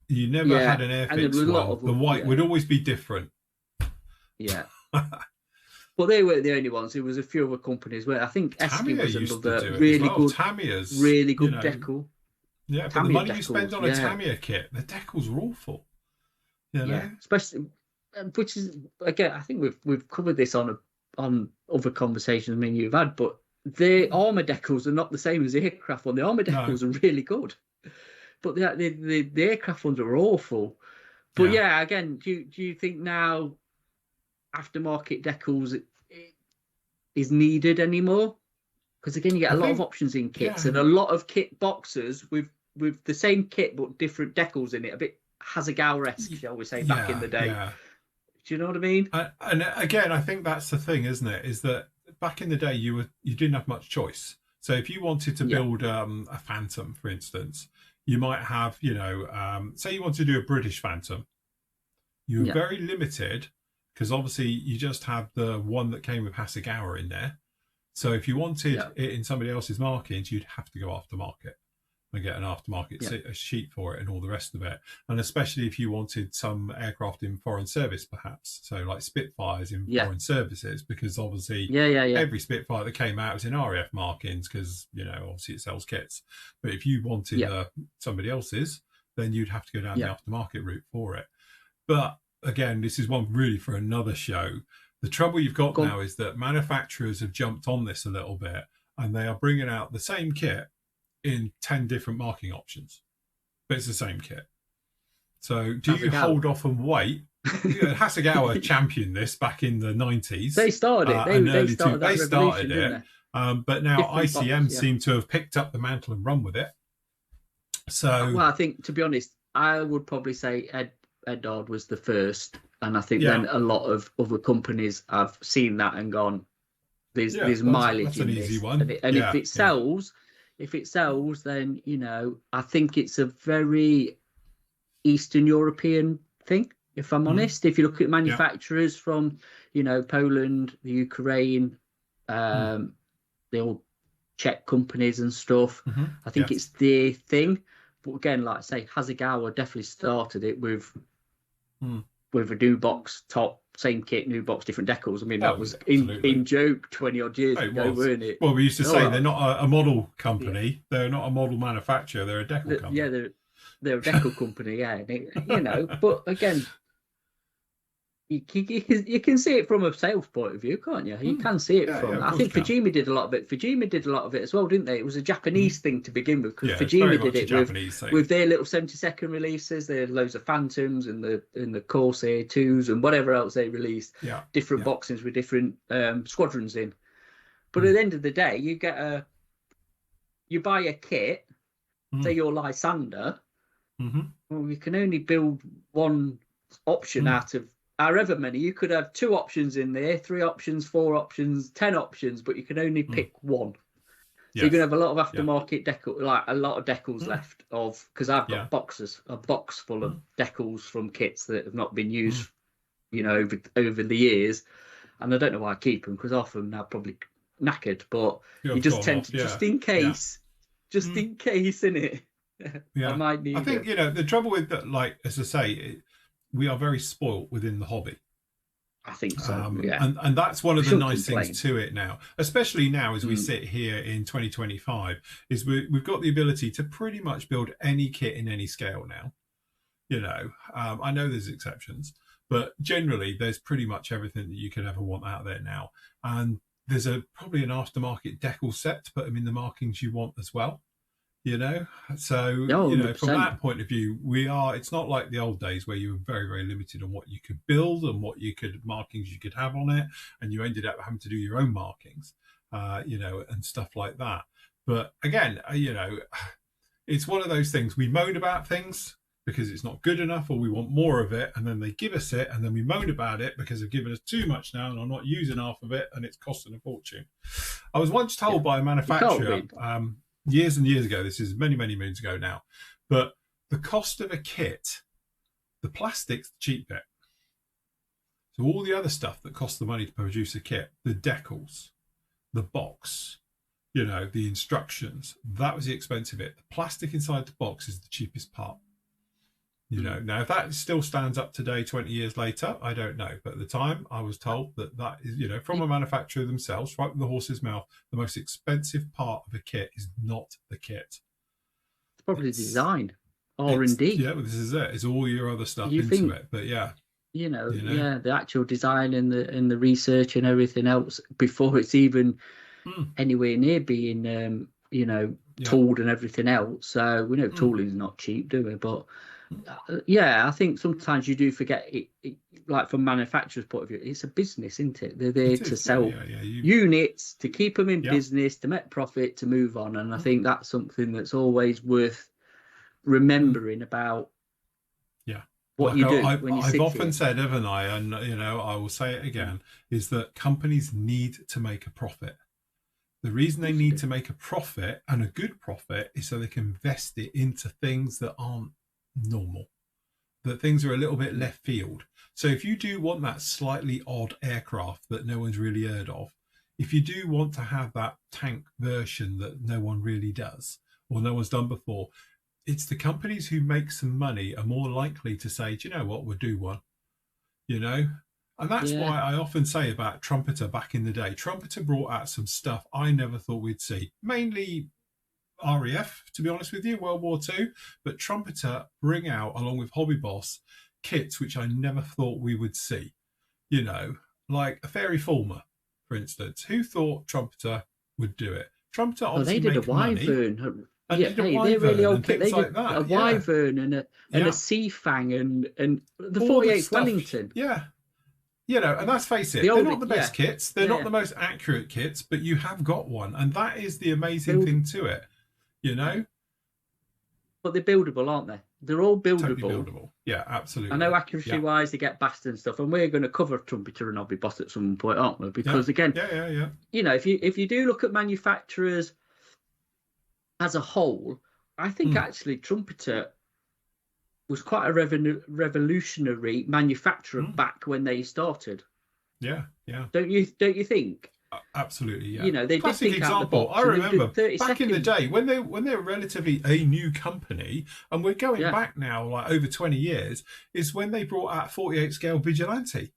You never had an Airfix one. The white would always be different. Yeah. But they weren't the only ones. There was a few other companies where I think Esky was another really good, Tamiya's, really good decal. Yeah, but the money you spend on a Tamiya kit, the decals were awful. Yeah, especially, which is again, I think we've covered this on other conversations me and you've had, but the armor decals are not the same as the aircraft one. The armor decals are really good, but the aircraft ones are awful. But again, do you think now aftermarket decals is needed anymore? Because again, you get a lot of options in kits and a lot of kit boxes with the same kit but different decals in it, a bit Hasegawa-esque, shall we say, back in the day. Yeah. Do you know what I mean? And again, I think that's the thing, isn't it? Is that back in the day you didn't have much choice. So if you wanted to build a Phantom, for instance, you might have, say you want to do a British Phantom, you were very limited because obviously you just have the one that came with Hasegawa in there. So if you wanted it in somebody else's markings, you'd have to go aftermarket and get an aftermarket a sheet for it and all the rest of it. And especially if you wanted some aircraft in foreign service, perhaps. So like Spitfires in foreign services, because obviously every Spitfire that came out was in RAF markings because, obviously it sells kits. But if you wanted somebody else's, then you'd have to go down the aftermarket route for it. But again, this is one really for another show. The trouble you've got now is that manufacturers have jumped on this a little bit and they are bringing out the same kit in 10 different marking options, but it's the same kit. So do you hold off and wait? Hasegawa championed this back in the 90s. They started it. They started it. But now ICM seem to have picked up the mantle and run with it. So, well, I think, to be honest, I would probably say Edard was the first. And I think then a lot of other companies have seen that and gone, there's mileage in this. Easy one. And if it sells, then, I think it's a very Eastern European thing, if I'm honest. If you look at manufacturers from, Poland, the Ukraine, the old Czech companies and stuff, I think it's their thing. But again, like I say, Hasegawa definitely started it with a new box top, same kit, new box, different decals. I mean, that was in joke 20 odd years ago, weren't it? Well, we used to say they're not a model company. They're not a model manufacturer. They're a decal company. Yeah, they're a decal company. Yeah, but again, you can see it from a sales point of view, can't you? You can see it from. I think Fujimi did a lot of it. Fujimi did a lot of it as well, didn't they? It was a Japanese thing to begin with, because Fujimi did it with their little 70-second releases. They had loads of Phantoms and the Corsair 2s and whatever else they released. Different boxings with different squadrons in. But at the end of the day, you buy a kit, say you're Lysander, well, you can only build one option out of however many. You could have 2 options in there, 3 options, 4 options, 10 options, but you can only pick one. So you're gonna have a lot of aftermarket decal, like a lot of decals left of, because I've got a box full of decals from kits that have not been used, over the years, and I don't know why I keep them, because half of them now probably knackered, but you just tend to just in case, innit? I might need. I think the trouble with that, like as I say, we are very spoilt within the hobby. I think so. And that's one of the nice things to it now, especially now as we sit here in 2025, is we've got the ability to pretty much build any kit in any scale now. I know there's exceptions, but generally there's pretty much everything that you could ever want out there now. And there's probably an aftermarket decal set to put them in the markings you want as well. So from that point of view, it's not like the old days where you were very, very limited on what you could build and what markings you could have on it, and you ended up having to do your own markings, and stuff like that. But again, it's one of those things. We moan about things because it's not good enough, or we want more of it, and then they give us it, and then we moan about it because they've given us too much now and I'm not using half of it, and it's costing a fortune. I was once told by a manufacturer, years and years ago, this is many, many moons ago now, but the cost of a kit, the plastic's the cheap bit. So all the other stuff that costs the money to produce a kit, the decals, the box, the instructions, that was the expensive bit. The plastic inside the box is the cheapest part. Now if that still stands up today, 20 years later, I don't know. But at the time, I was told that is, from a manufacturer themselves, right from the horse's mouth, the most expensive part of a kit is not the kit. It's probably design, R&D. Yeah, well, this is it. It's all your other stuff into it. But the actual design and the research and everything else before it's even anywhere near being, tooled and everything else. So we know tooling is not cheap, do we? But I think sometimes you do forget it, like from manufacturer's point of view, it's a business, isn't it? They're there to sell units, to keep them in business, to make profit, to move on. And I think that's something that's always worth remembering about what you do when you sit here. I've often said, haven't I, and I will say it again, is that companies need to make a profit. The reason they need to make a profit, and a good profit, is so they can invest it into things that aren't normal, that things are a little bit left field. So if you do want that slightly odd aircraft that no one's really heard of, if you do want to have that tank version that no one really does, or no one's done before, it's the companies who make some money are more likely to say, do you know what, we'll do one, and that's why I often say about Trumpeter back in the day. Trumpeter brought out some stuff I never thought we'd see, mainly RAF, to be honest with you, World War II, but Trumpeter bring out, along with Hobby Boss, kits which I never thought we would see. Like a Fairy Fulmer, for instance. Who thought Trumpeter would do it? Trumpeter obviously they did a Wyvern. They're really okay. They did a Wyvern and a Sea Fang and the 48th Wellington. And let's face it, they're not the best kits. They're not the most accurate kits, but you have got one, and that is the amazing thing to it. But they're buildable, aren't they? They're all buildable. Totally buildable. Yeah, absolutely. I know accuracy-wise they get bashed and stuff, and we're going to cover Trumpeter and Hobby Boss at some point, aren't we? Because again, if you do look at manufacturers as a whole, I think actually Trumpeter was quite a revolutionary manufacturer back when they started. Yeah. Don't you think? Absolutely, yeah. They classic did think example. out the box. I remember back in the day when they were relatively a new company, and we're going back now like over 20 years, is when they brought out 48 scale Vigilante.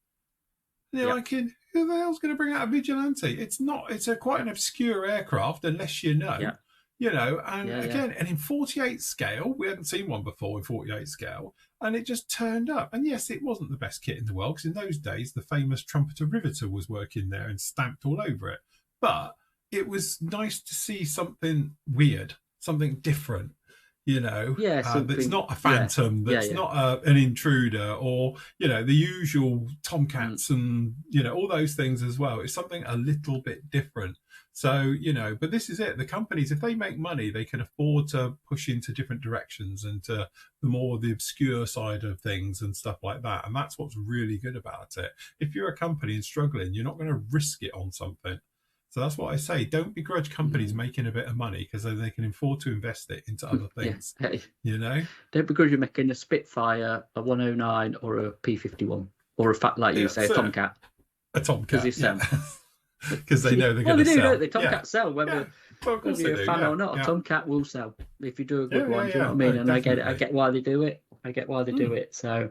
And you're like, who the hell's going to bring out a Vigilante? It's not. It's quite an obscure aircraft, unless you know. And again, and in 48 scale, we hadn't seen one before in 48 scale, and it just turned up. And yes, it wasn't the best kit in the world, because in those days, the famous Trumpeter Riveter was working there and stamped all over it. But it was nice to see something weird, something different, that's not a Phantom, that's not an Intruder, or, the usual Tomcats and, all those things as well. It's something a little bit different. So, you know, but this is it. The companies, if they make money, they can afford to push into different directions and to the more the obscure side of things and stuff like that. And that's what's really good about it. If you're a company and struggling, you're not going to risk it on something. So that's what I say. Don't begrudge companies making a bit of money, because then they can afford to invest it into other things. Yeah. You know, don't begrudge you making a Spitfire, a 109, or a P-51, or a say, a Tomcat. A Tomcat, because they know they're going to sell. Don't they? Tomcats sell, whether you're a fan or not. A Tomcat will sell if you do a good one. Do you know what I mean? And definitely. I get why they do it. Do it. So,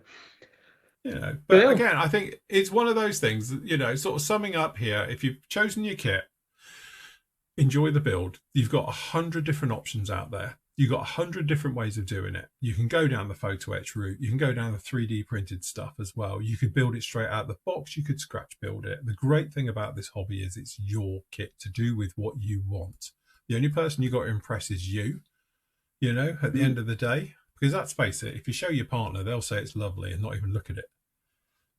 you know, but again, I think it's one of those things. You know, sort of summing up here. If you've chosen your kit, enjoy the build. You've got 100 different options out there. You've got 100 different ways of doing it. You can go down the photo etch route. You can go down the 3D printed stuff as well. You could build it straight out of the box. You could scratch build it. The great thing about this hobby is it's your kit to do with what you want. The only person you got to impress is you, you know, at the end of the day. Because let's face it, if you show your partner, they'll say it's lovely and not even look at it.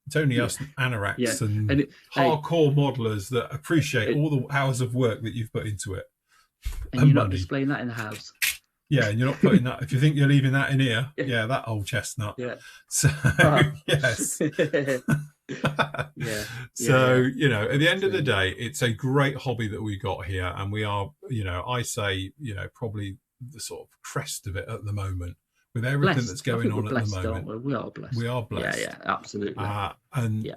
It's only us anoraks and hardcore modelers that appreciate all the hours of work that you've put into it. And you're not displaying that in the house. Yeah, and you're not putting that. If you think you're leaving that in here, that old chestnut. Yeah. So yes. So you know, at the end of the day, it's a great hobby that we got here, and we are, you know, I say, you know, probably the sort of crest of it at the moment. With everything that's going on at the moment, we are blessed. We are blessed. Yeah, absolutely.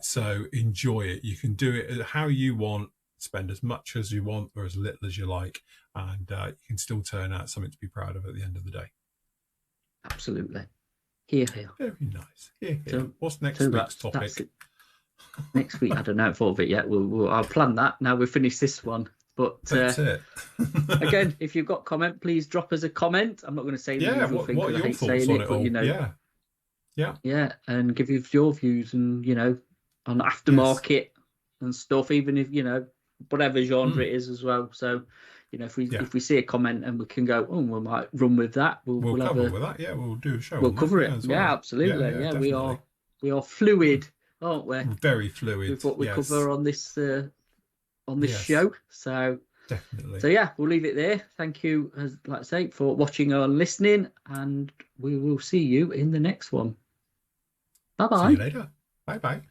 So enjoy it. You can do it how you want. Spend as much as you want or as little as you like, and you can still turn out something to be proud of at the end of the day. Absolutely. Here. Very nice. Here. So, what's next week's topic? Next week, I don't know thought of it yet. I'll plan that now we've finished this one. But that's it. Again, if you've got comment, please drop us a comment. I'm not going to say the usual thing because I hate saying it, but you know, and give us your views and you know on aftermarket and stuff, even if you know whatever genre it is as well. So you know, if we see a comment and we can go, we might run with that. We'll cover with that. Yeah, we'll do a show. We'll cover it. Yeah, absolutely. Yeah, we are fluid, aren't we? Very fluid. With what we cover on this. On this show, so definitely. So yeah, we'll leave it there. Thank you, as like I say, for watching or listening, and we will see you in the next one. Bye bye. See you later. Bye bye.